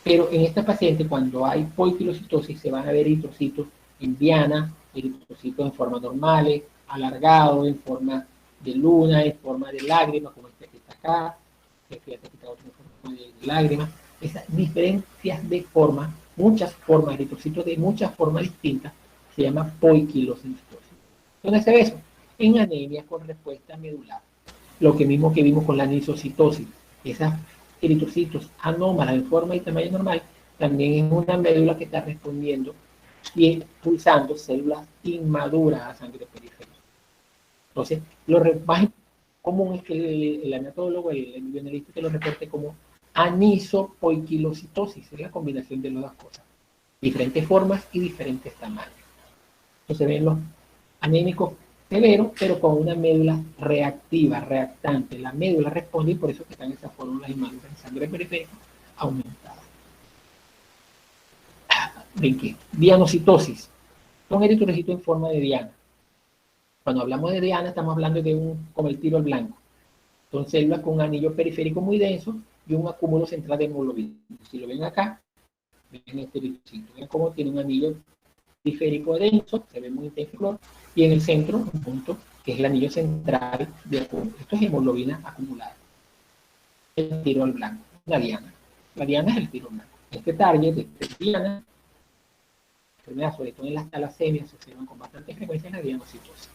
Pero en esta paciente, cuando hay poiquilocitosis, se van a ver eritrocitos en diana, eritrocitos en forma normales, alargados, en forma de luna, en forma de lágrima, como este que está acá, que está otro en forma de lágrima. Esas diferencias de forma, muchas formas, eritrocitos de muchas formas distintas, se llama poiquilocitosis. ¿Dónde se ve eso? En anemia con respuesta medular. Lo que mismo que vimos con la anisocitosis. Esas eritrocitos anómalas en forma y tamaño normal, también es una médula que está respondiendo y expulsando células inmaduras a sangre periférica. Entonces, lo más común es que el anatólogo, el bioanalista, que lo reporte como anisopoiquilocitosis, es la combinación de las dos cosas. Diferentes formas y diferentes tamaños. Entonces ven los anémicos severos, pero con una médula reactiva, reactante. La médula responde y por eso que están esas fórmulas inmaduras en sangre periférica aumentadas. ¿Ven qué? Dianocitosis. Son eritrocitos en forma de diana. Cuando hablamos de diana, estamos hablando de como el tiro al blanco. Son células con un anillo periférico muy denso y un acúmulo central de hemoglobina. Si lo ven acá, ven este eritrocito. Ven cómo tiene un anillo periférico denso, se ve muy intenso el color, y en el centro un punto que es el anillo central de acúmulo. Esto es hemoglobina acumulada. El tiro al blanco, la diana. La diana es el tiro al blanco. Este target de diana, sobre todo en las talasemias, se observan con bastante frecuencia en la dianocitosis.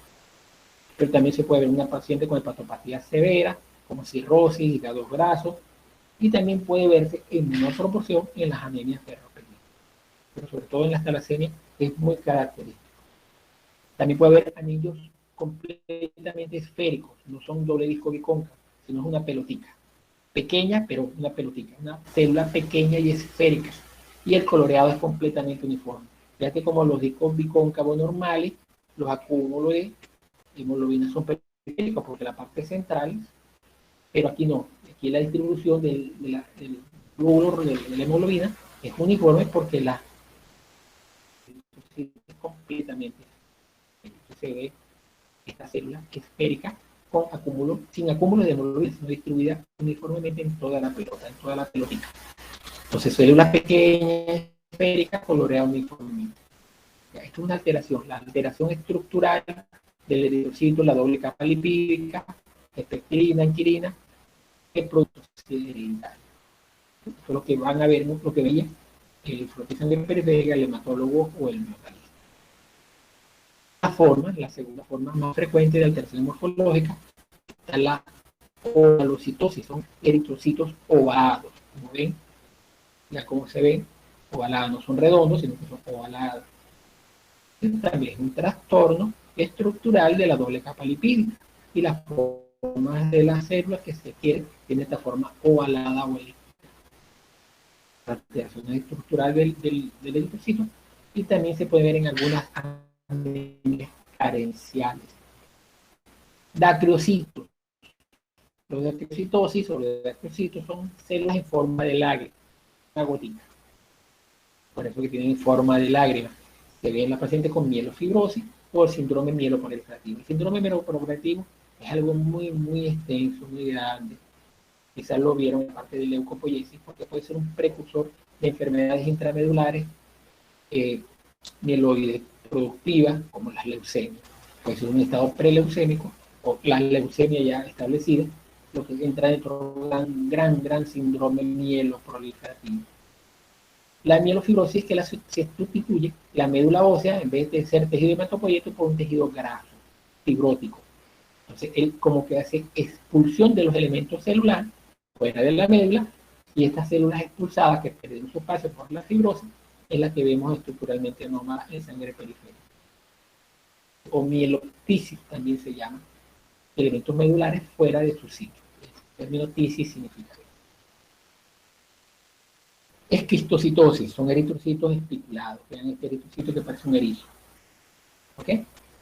Pero también se puede ver una paciente con hepatopatía severa, como cirrosis, hígado graso, y también puede verse en menor proporción en las anemias ferropenianas. Pero sobre todo en las talasemias es muy característico. También puede haber anillos completamente esféricos, no son doble disco bicóncavo, sino es una pelotica. Pequeña, pero una pelotica, una célula pequeña y esférica. Y el coloreado es completamente uniforme. Ya que como los discos bicóncavos normales, los acúmulos de hemoglobina son periféricos porque la parte central, pero aquí no. Aquí la distribución del glóbulo de la hemoglobina es uniforme porque la es completamente se ve esta célula esférica con acúmulo, sin acúmulo de hemoglobina, sino distribuida uniformemente en toda la pelota, en toda la pelotita. Entonces, célula pequeña, esférica, coloreada uniformemente. Esto es una alteración, la alteración estructural del eritrocito, la doble capa lipídica, espectrina, anquilina, el producto hereditario. Eso es lo que van a ver, lo que veía el flotación de periférica, el hematólogo o el neonalista. La segunda forma más frecuente de alteración morfológica está la ovalocitosis, son eritrocitos ovalados. Como ven, ya como se ven, ovalados no son redondos, sino que son ovalados. También es un trastorno estructural de la doble capa lipídica y las formas de las células que se quieren tienen esta forma ovalada o elíptica. La alteración estructural del eritrocito y también se puede ver en algunas anemias carenciales. Dacriocitos. Los dacriocitosis o los dacriocitos son células en forma de lágrima, una gotita. Por eso que tienen forma de lágrima. Se ve en la paciente con mielofibrosis o el síndrome mieloproliferativo. El síndrome mieloproliferativo es algo muy, muy extenso, muy grande. Quizás lo vieron en parte de leucopoiesis porque puede ser un precursor de enfermedades intramedulares mieloides productivas como las leucemias. Puede ser un estado preleucémico o la leucemia ya establecida, lo que entra dentro de un gran síndrome mieloproliferativo. La mielofibrosis que se sustituye la médula ósea, en vez de ser tejido hematopoieto, por un tejido graso, fibrótico. Entonces, él como que hace expulsión de los elementos celulares fuera de la médula, y estas células expulsadas que pierden su espacio por la fibrosis es la que vemos estructuralmente anómala en sangre periférica. O mieloptisis también se llama, elementos medulares fuera de su sitio. El término tisis significa eso. Esquistocitosis, son eritrocitos espiculados. Vean este eritrocito que parece un erizo. ¿Ok?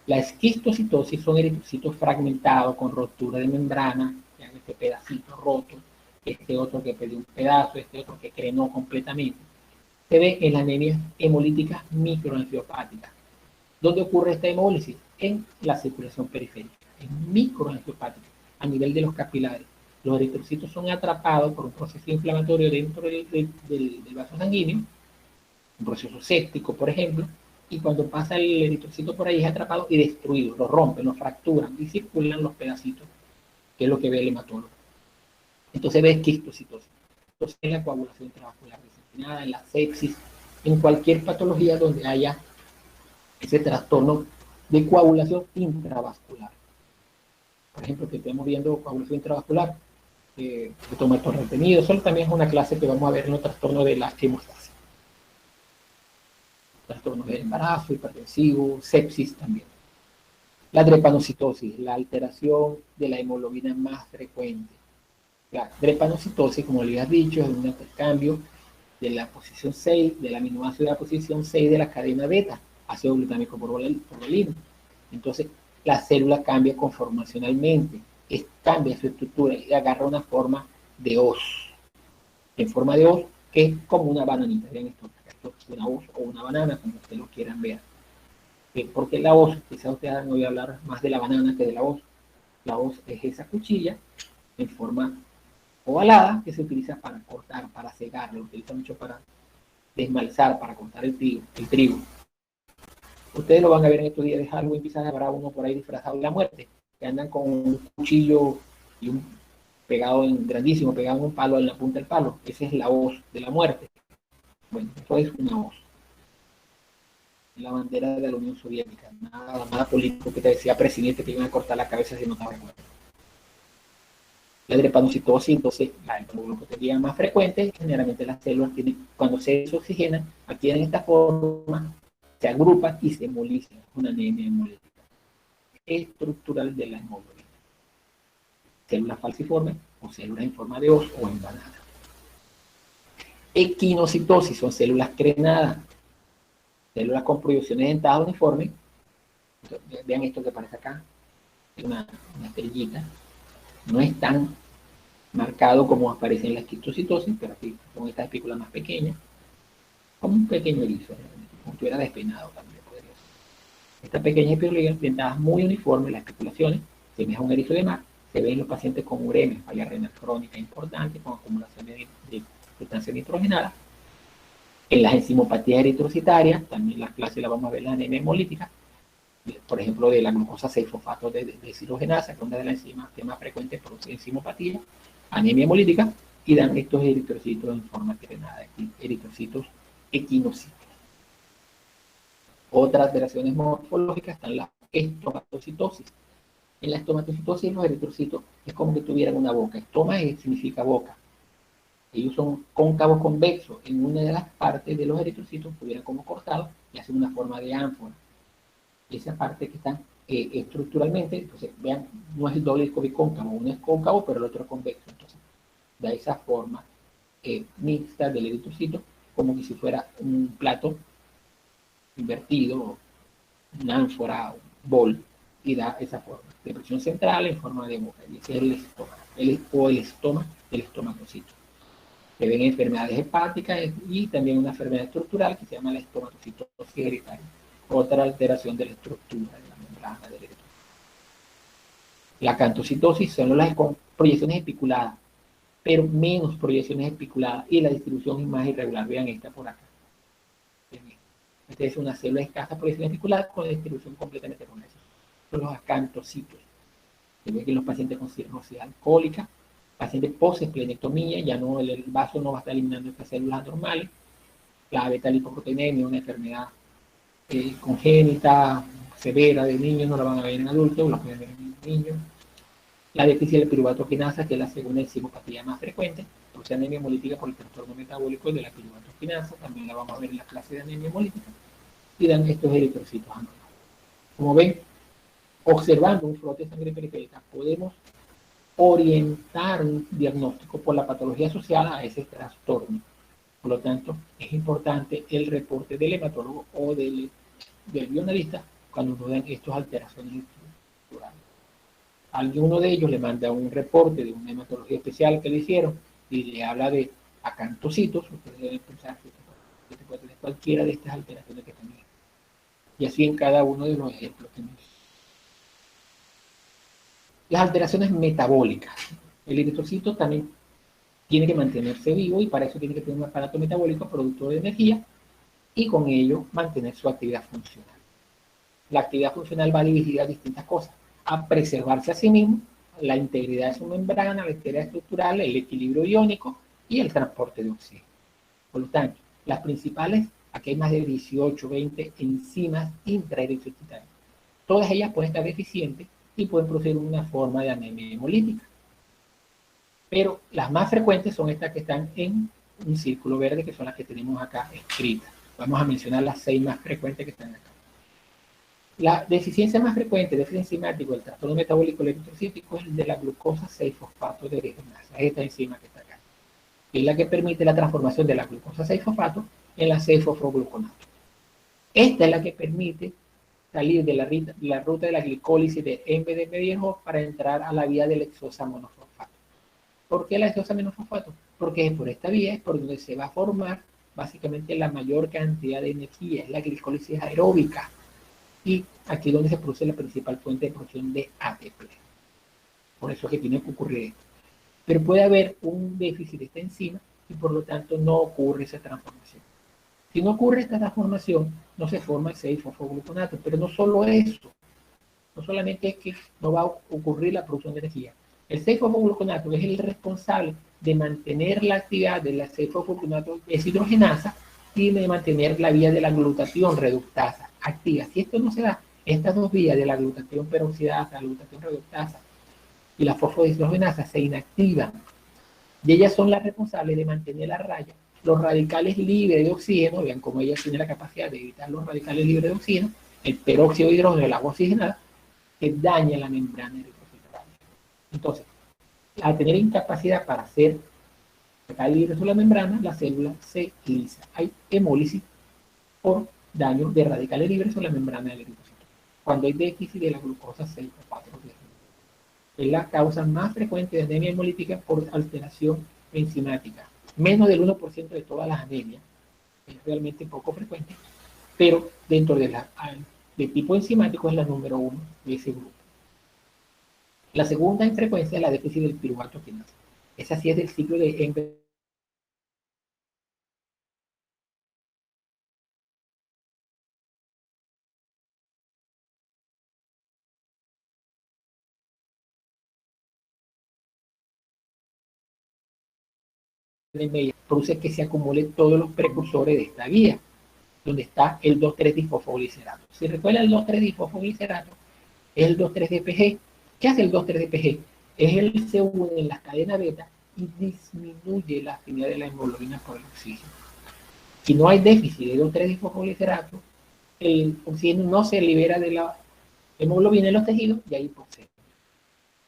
La esquistocitosis son eritrocitos fragmentados con rotura de membrana. Vean este pedacito roto, este otro que perdió un pedazo, este otro que crenó completamente. Se ve en la anemia hemolítica microangiopática. ¿Dónde ocurre esta hemólisis? En la circulación periférica, en microangiopática, a nivel de los capilares. Los eritrocitos son atrapados por un proceso inflamatorio dentro del vaso sanguíneo, un proceso séptico, por ejemplo, y cuando pasa el eritrocito por ahí es atrapado y destruido, lo rompen, lo fracturan y circulan los pedacitos, que es lo que ve el hematólogo. Entonces ve esquistocitosis. Entonces en la coagulación intravascular diseminada, en la sepsis, en cualquier patología donde haya ese trastorno de coagulación intravascular. Por ejemplo, que estemos viendo coagulación intravascular, de tomar todo retenido. Eso también es una clase que vamos a ver en los trastornos de la hemostasia. Trastornos del embarazo, hipertensivo, sepsis también. La drepanocitosis, la alteración de la hemoglobina más frecuente. La drepanocitosis, como les había dicho, es un intercambio de la posición 6, del aminoácido de la posición 6 de la cadena beta, ácido glutámico borbolino. Entonces, la célula cambia conformacionalmente, cambia su estructura y agarra una forma de hoz. En forma de hoz, que es como una bananita. Vean esto es una hoz o una banana, como ustedes lo quieran ver. Porque la hoz, quizás ustedes no voy a hablar más de la banana que de la hoz. La hoz es esa cuchilla en forma ovalada que se utiliza para cortar, para cegar, lo utiliza mucho para desmalzar, para cortar el trigo. Ustedes lo van a ver en estos días de Halloween, quizás habrá uno por ahí disfrazado de la muerte, que andan con un cuchillo y un grandísimo, pegado en un palo en la punta del palo. Esa es la hoz de la muerte. Bueno, esto es una hoz. La bandera de la Unión Soviética. Nada político que te decía presidente que iban a cortar la cabeza si no estaba de acuerdo. La drepanocitosis, entonces, la hemoglobinopatia más frecuente, generalmente las células tienen, cuando se desoxigenan, adquieren esta forma, se agrupan y se hemolizan. Una anemia hemolítica estructural de la hemoglobina. Células falciformes o células en forma de hoz o empanada. Equinocitosis son células crenadas, células con proyecciones dentadas uniformes. Vean esto que aparece acá, una estrellita. No es tan marcado como aparece en la quistocitosis, pero aquí con estas espículas más pequeñas, como un pequeño erizo, como si estuviera despeinado también podría ser. Estas pequeñas espículas dentadas muy uniformes, las especulaciones, semejan a un erizo de mar, se ven en los pacientes con uremia, falla renal crónica importante, con acumulación de sustancias nitrogenadas. En las enzimopatías eritrocitarias, también las clases las vamos a ver en la anemia hemolítica, por ejemplo, de la glucosa 6-fosfato de deshidrogenasa, que es una de las enzimas que más frecuentes produce enzimopatía, anemia hemolítica, y dan estos eritrocitos en forma crenada, eritrocitos equinocíticos. Otras alteraciones morfológicas están la estomatocitosis. En la estomatocitosis los eritrocitos es como que tuvieran una boca. Estoma significa boca. Ellos son cóncavos convexos. En una de las partes de los eritrocitos estuvieran como cortados y hacen una forma de ánfora. Esa parte que están estructuralmente, entonces vean, no es el doble disco bicóncavo, uno es cóncavo pero el otro es convexo. Entonces da esa forma mixta del eritrocito, como que si fuera un plato invertido, una ánfora, un bol, y da esa forma. Depresión central en forma de boca, y ese es el estómago, o el estómago del estomacocito. Se ven enfermedades hepáticas y también una enfermedad estructural que se llama la estomatocitosis hereditaria, otra alteración de la estructura de la membrana del eritrocito. La acantocitosis son las con proyecciones espiculadas, pero menos proyecciones espiculadas y la distribución es más irregular. Vean esta por acá. Esta es una célula de escasa proyección especular con distribución completamente convexa. Son los acantocitos. Se ve que los pacientes con cirrosis alcohólica, pacientes post-esplenectomía, ya no, el vaso no va a estar eliminando estas células anormales. La beta-lipoproteinemia, una enfermedad congénita, severa de niños, no la van a ver en adultos, la pueden ver en niños. La deficiencia de piruvato quinasa, que es la segunda enzimopatía más frecuente, o sea, anemia hemolítica por el trastorno metabólico de la piruvato quinasa, también la vamos a ver en la clase de anemia hemolítica, y dan estos eritrocitos anormales. Como ven, observando un frote de sangre periférica, podemos orientar un diagnóstico por la patología asociada a ese trastorno. Por lo tanto, es importante el reporte del hematólogo o del bioanalista cuando nos dan estas alteraciones estructurales. Alguno de ellos le manda un reporte de una hematología especial que le hicieron y le habla de acantocitos. Ustedes deben pensar que puede tener cualquiera de estas alteraciones que también. Y así en cada uno de los ejemplos que nos. Las alteraciones metabólicas. El eritrocito también tiene que mantenerse vivo y para eso tiene que tener un aparato metabólico productor de energía y con ello mantener su actividad funcional. La actividad funcional va dirigida a distintas cosas, a preservarse a sí mismo, la integridad de su membrana, la integridad estructural, el equilibrio iónico y el transporte de oxígeno. Por lo tanto, las principales, aquí hay más de 18, 20 enzimas intraeritrocitarias. Todas ellas pueden estar deficientes y pueden producir una forma de anemia hemolítica. Pero las más frecuentes son estas que están en un círculo verde, que son las que tenemos acá escritas. Vamos a mencionar las 6 más frecuentes que están acá. La deficiencia más frecuente de este enzimático del trastorno metabólico eritrocítico es el de la glucosa 6-fosfato de deshidrogenasa, esta enzima que está acá. Es la que permite la transformación de la glucosa 6-fosfato en la 6-fosfogluconato. Esta es la que permite salir de la ruta de la glicólisis de MDMA para entrar a la vía del hexosamonofosfato. ¿Por qué la hexosamonofosfato? Porque por esta vía es por donde se va a formar básicamente la mayor cantidad de energía, es la glicólisis aeróbica. Y aquí es donde se produce la principal fuente de producción de ATP. Por eso es que tiene que ocurrir esto. Pero puede haber un déficit de esta enzima y por lo tanto no ocurre esa transformación. Si no ocurre esta transformación, no se forma el 6-fosfogluconato. Pero no solo eso, no solamente es que no va a ocurrir la producción de energía. El 6-fosfogluconato es el responsable de mantener la actividad de la 6-fosfogluconato deshidrogenasa y de mantener la vía de la glutatión reductasa activa. Si esto no se da, estas dos vías de la glutatión peroxidasa, la glutatión reductasa y la fosfodeshidrogenasa se inactivan. Y ellas son las responsables de mantener a raya los radicales libres de oxígeno. Vean cómo ella tiene la capacidad de evitar los radicales libres de oxígeno, el peróxido de hidrógeno, el agua oxigenada, que daña la membrana eritrocitular. Entonces, al tener incapacidad para hacer radicales libres sobre la membrana, la célula se lisa. Hay hemólisis por daño de radicales libres sobre la membrana del eritrocito. Cuando hay déficit de la glucosa 6 o 4 es la causa más frecuente de anemia hemolítica por alteración enzimática. Menos del 1% de todas las anemias, es realmente poco frecuente, pero dentro de tipo enzimático es la número 1 de ese grupo. La segunda en frecuencia es la déficit del piruvato quinasa. Esa sí es del ciclo de Engel. Produce que se acumulen todos los precursores de esta vía, donde está el 2,3-difosfoglicerato. Si recuerda, el 2,3-difosfoglicerato es el 2,3-DPG. ¿Qué hace el 2,3-DPG? Es el se une en la cadena beta y disminuye la afinidad de la hemoglobina por el oxígeno. Si no hay déficit de 2,3-difosfoglicerato, el oxígeno no se libera de la hemoglobina en los tejidos y ahí procede.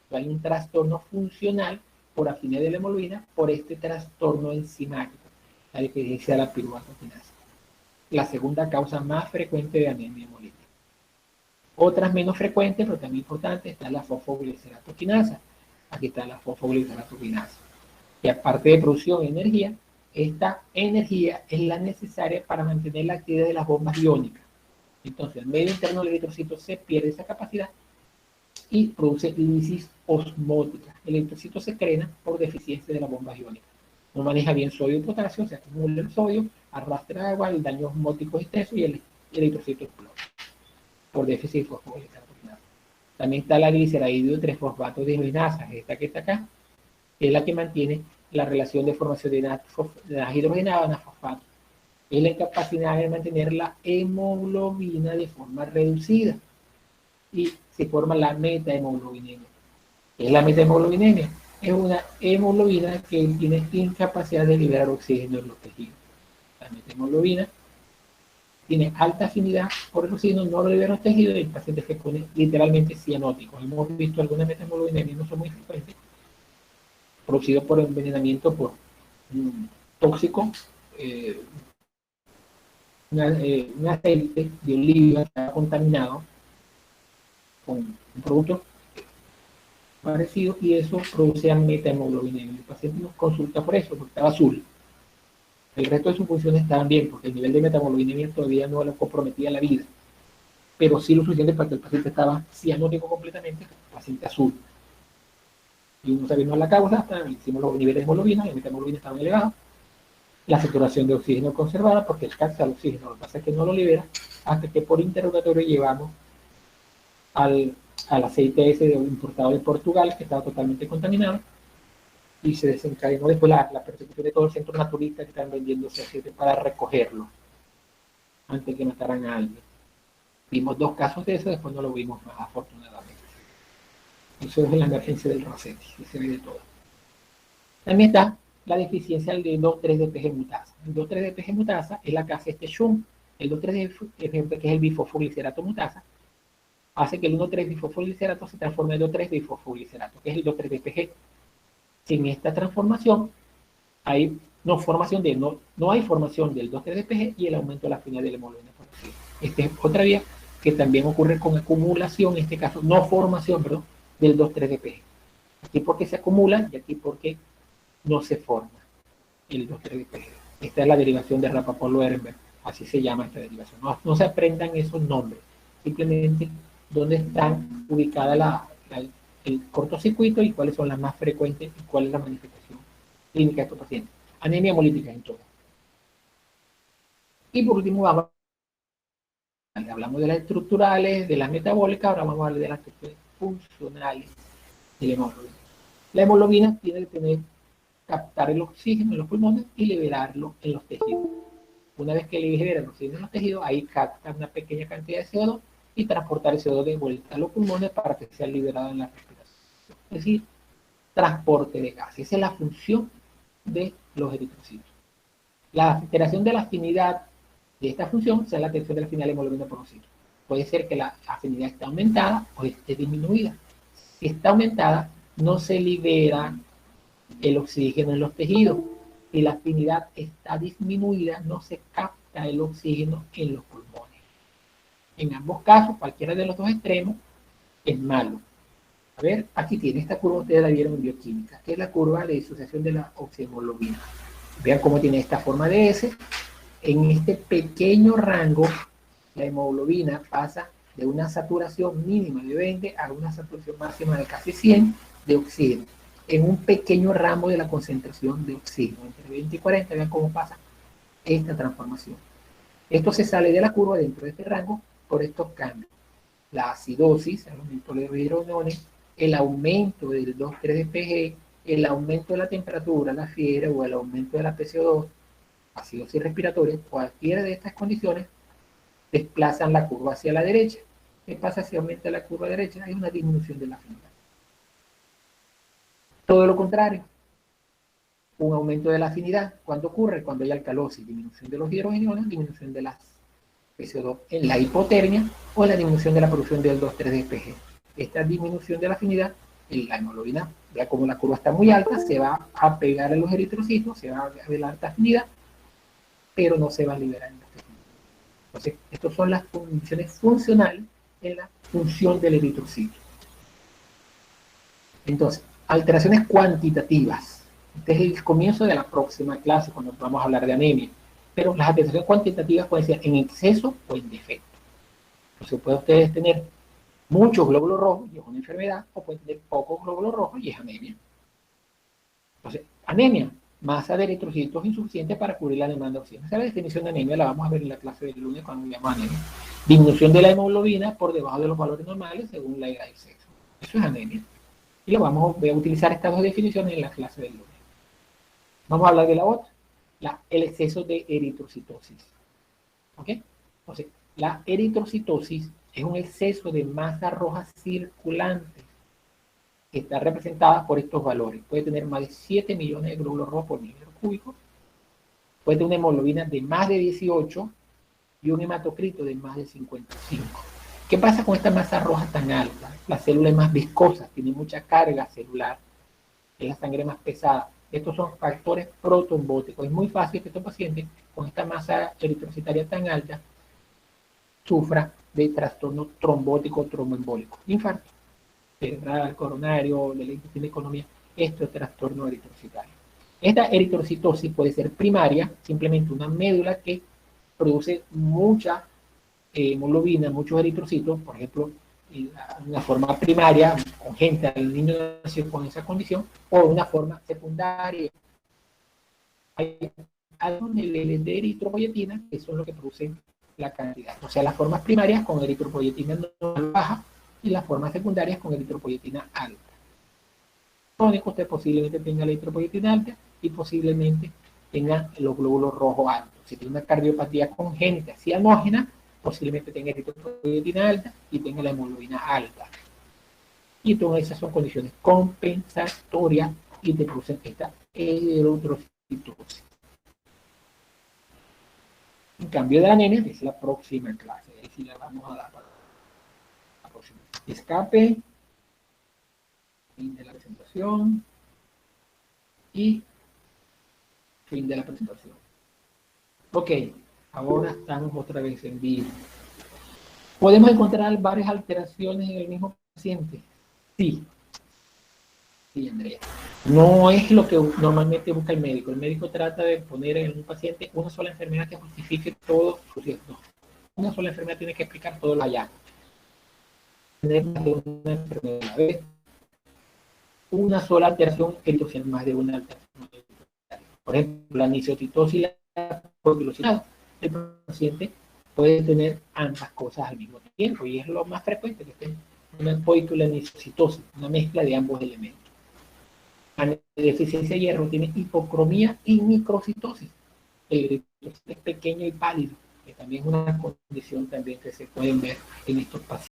Hay un trastorno funcional por afinidad de la hemoglobina por este trastorno enzimático, la deficiencia de la piruvato quinasa. La segunda causa más frecuente de anemia hemolítica. Otras menos frecuentes, pero también importantes, está la fosfoglicerato quinasa. Aquí está la fosfoglicerato quinasa. Y aparte de producción de energía, esta energía es la necesaria para mantener la actividad de las bombas iónicas. Entonces, el medio interno del eritrocito se pierde esa capacidad y produce lisis osmótica. El eritrocito se crena por deficiencia de las bombas iónicas. No maneja bien sodio y potasio, se acumula el sodio, arrastra agua, el daño osmótico es extenso y el eritrocito explota por déficit de fosfoglicerato. También está la gliceraldehído 3-fosfato deshidrogenasa, esta que está acá, que es la que mantiene la relación de formación de la hidrogenada a fosfato. Es la incapacidad de mantener la hemoglobina de forma reducida y se forma la metahemoglobinemia. ¿Qué es la metahemoglobinemia? Es una hemoglobina que tiene incapacidad de liberar oxígeno en los tejidos. La metahemoglobina tiene alta afinidad por el oxígeno, no lo libera los tejidos y el paciente se pone literalmente cianótico. Hemos visto algunas metahemoglobinemia, no son muy frecuentes, producido por envenenamiento por tóxico, un aceite de oliva que está contaminado con un producto parecido y eso produce metahemoglobinemia. El paciente nos consulta por eso, porque estaba azul. El resto de sus funciones estaban bien, porque el nivel de metahemoglobinemia todavía no lo comprometía la vida, pero sí lo suficiente para que el paciente estaba cianótico completamente, el paciente azul. Y no sabemos la causa, hasta hicimos los niveles de hemoglobina, la metahemoglobina estaba elevada, la saturación de oxígeno conservada, porque el capta el oxígeno, lo que pasa es que no lo libera, hasta que por interrogatorio llevamos al aceite ese importado de Portugal, que estaba totalmente contaminado, y se desencadenó después la persecución de todo el centro naturista que estaban vendiendo ese aceite para recogerlo, antes de que mataran a alguien. Vimos 2 casos de eso, después no lo vimos más, afortunadamente. Eso es la emergencia del Rosetti, que se ve de todo. También está la deficiencia del 2,3-DPG mutasa. El 2,3-DPG mutasa es la que hace este shunт. El 2,3-DPG, que es el bifosfoglicerato mutasa, hace que el 1,3-bifosfoglicerato se transforme en 2,3-bifosfoglicerato, que es el 2,3-DPG. Sin esta transformación, hay no hay formación del 2,3-DPG y el aumento de la afinidad de la hemoglobina por oxígeno. Esta es otra vía que también ocurre con acumulación, en este caso no formación, perdón, del 2,3-DPG. Aquí porque se acumula y aquí porque no se forma el 2,3-DPG. Esta es la derivación de Rapaport-Ehrenberg, así se llama esta derivación. No se aprendan esos nombres, simplemente dónde están ubicadas el cortocircuito y cuáles son las más frecuentes y cuál es la manifestación clínica de estos pacientes. Anemia hemolítica en todo. Y por último hablamos de las estructurales, de las metabólicas, ahora vamos a hablar de las estructuras funcionales de la hemoglobina. La hemoglobina tiene que captar el oxígeno en los pulmones y liberarlo en los tejidos. Una vez que libera el oxígeno en los tejidos, ahí capta una pequeña cantidad de CO2 y transportar el CO2 de vuelta a los pulmones para que sea liberado en la respiración. Es decir, transporte de gases. Esa es la función de los eritrocitos. La alteración de la afinidad de esta función sea la alteración de la afinidad de la hemoglobina por los citos. Puede ser que la afinidad esté aumentada o esté disminuida. Si está aumentada, no se libera el oxígeno en los tejidos. Si la afinidad está disminuida, no se capta el oxígeno en los pulmones. En ambos casos, cualquiera de los dos extremos es malo. A ver, aquí tiene esta curva, ustedes la vieron en bioquímica, que es la curva de disociación de la oxihemoglobina. Vean cómo tiene esta forma de S. En este pequeño rango, la hemoglobina pasa de una saturación mínima de 20 a una saturación máxima de casi 100 de oxígeno. En un pequeño rango de la concentración de oxígeno, entre 20 y 40, vean cómo pasa esta transformación. Esto se sale de la curva dentro de este rango por estos cambios. La acidosis, el aumento de los hidroiones, el aumento del 2,3-DPG, el aumento de la temperatura, la fiebre o el aumento de la PCO2, acidosis respiratoria, cualquiera de estas condiciones desplazan la curva hacia la derecha. ¿Qué pasa si aumenta la curva derecha? Hay una disminución de la afinidad. Todo lo contrario, un aumento de la afinidad. ¿Cuándo ocurre? Cuando hay alcalosis, disminución de los hidrogeniones, disminución de las PCO2 en la hipotermia o la disminución de la producción del 2,3-DPG. Esta disminución de la afinidad, la hemoglobina, ya como la curva está muy alta, se va a pegar en los eritrocitos, se va a ver la alta afinidad, pero no se va a liberar en los tejidos. Entonces, estas son las condiciones funcionales en la función del eritrocito. Entonces, alteraciones cuantitativas. Este es el comienzo de la próxima clase cuando vamos a hablar de anemia. Pero las alteraciones cuantitativas pueden ser en exceso o en defecto. Entonces, pueden ustedes tener muchos glóbulos rojos y es una enfermedad, o pueden tener pocos glóbulos rojos y es anemia. Entonces, anemia, masa de eritrocitos insuficiente para cubrir la demanda de oxígeno. Esa es la definición de anemia, la vamos a ver en la clase del lunes cuando veamos anemia. Disminución de la hemoglobina por debajo de los valores normales según la edad y el sexo. Eso es anemia. Y voy a utilizar estas dos definiciones en la clase del lunes. Vamos a hablar de la otra, el exceso de eritrocitosis. ¿Ok? Entonces, la eritrocitosis es un exceso de masa roja circulante que está representada por estos valores. Puede tener más de 7 millones de glóbulos rojos por milímetro cúbico, puede tener una hemoglobina de más de 18 y un hematocrito de más de 55. ¿Qué pasa con esta masa roja tan alta? La célula es más viscosa, tiene mucha carga celular, es la sangre más pesada. Estos son factores protrombóticos. Es muy fácil que estos pacientes con esta masa eritrocitaria tan alta sufra de trastorno trombótico tromboembólico, infarto cerebral, coronario, de la intestino economía. Esto es trastorno eritrocitario. Esta eritrocitosis puede ser primaria, simplemente una médula que produce mucha hemoglobina, muchos eritrocitos, por ejemplo, una forma primaria, congénita, el niño nació con esa condición, o una forma secundaria. Hay altos niveles de eritropoyetina que son los que producen la cantidad. O sea, las formas primarias con eritropoyetina no baja y las formas secundarias con eritropoyetina alta. Crónico, usted posiblemente tenga la eritropoyetina alta y posiblemente tenga los glóbulos rojos altos. Si tiene una cardiopatía congénita cianógena, posiblemente tenga eritropoyetina alta y tenga la hemoglobina alta. Y todas esas son condiciones compensatorias y te producen esta eritrocitosis. En cambio de la anemia, que es la próxima clase, ahí sí la vamos a dar para la próxima. Escape, fin de la presentación y fin de la presentación. Ok, ahora estamos otra vez en vivo. ¿Podemos encontrar varias alteraciones en el mismo paciente? Sí. Sí, Andrea. No es lo que normalmente busca el médico. El médico trata de poner en un paciente una sola enfermedad que justifique todo su riesgo. Una sola enfermedad tiene que explicar todo lo allá. Tener más de una enfermedad, ¿ves? Una sola alteración eritrocial, más de una alteración. Por ejemplo, la anisotitos y la coagulación el paciente puede tener ambas cosas al mismo tiempo, y es lo más frecuente, que esté una poiquilonicitosis, una mezcla de ambos elementos. La deficiencia de hierro tiene hipocromía y microcitosis. El eritrocito es pequeño y pálido, que también es una condición también que se pueden ver en estos pacientes.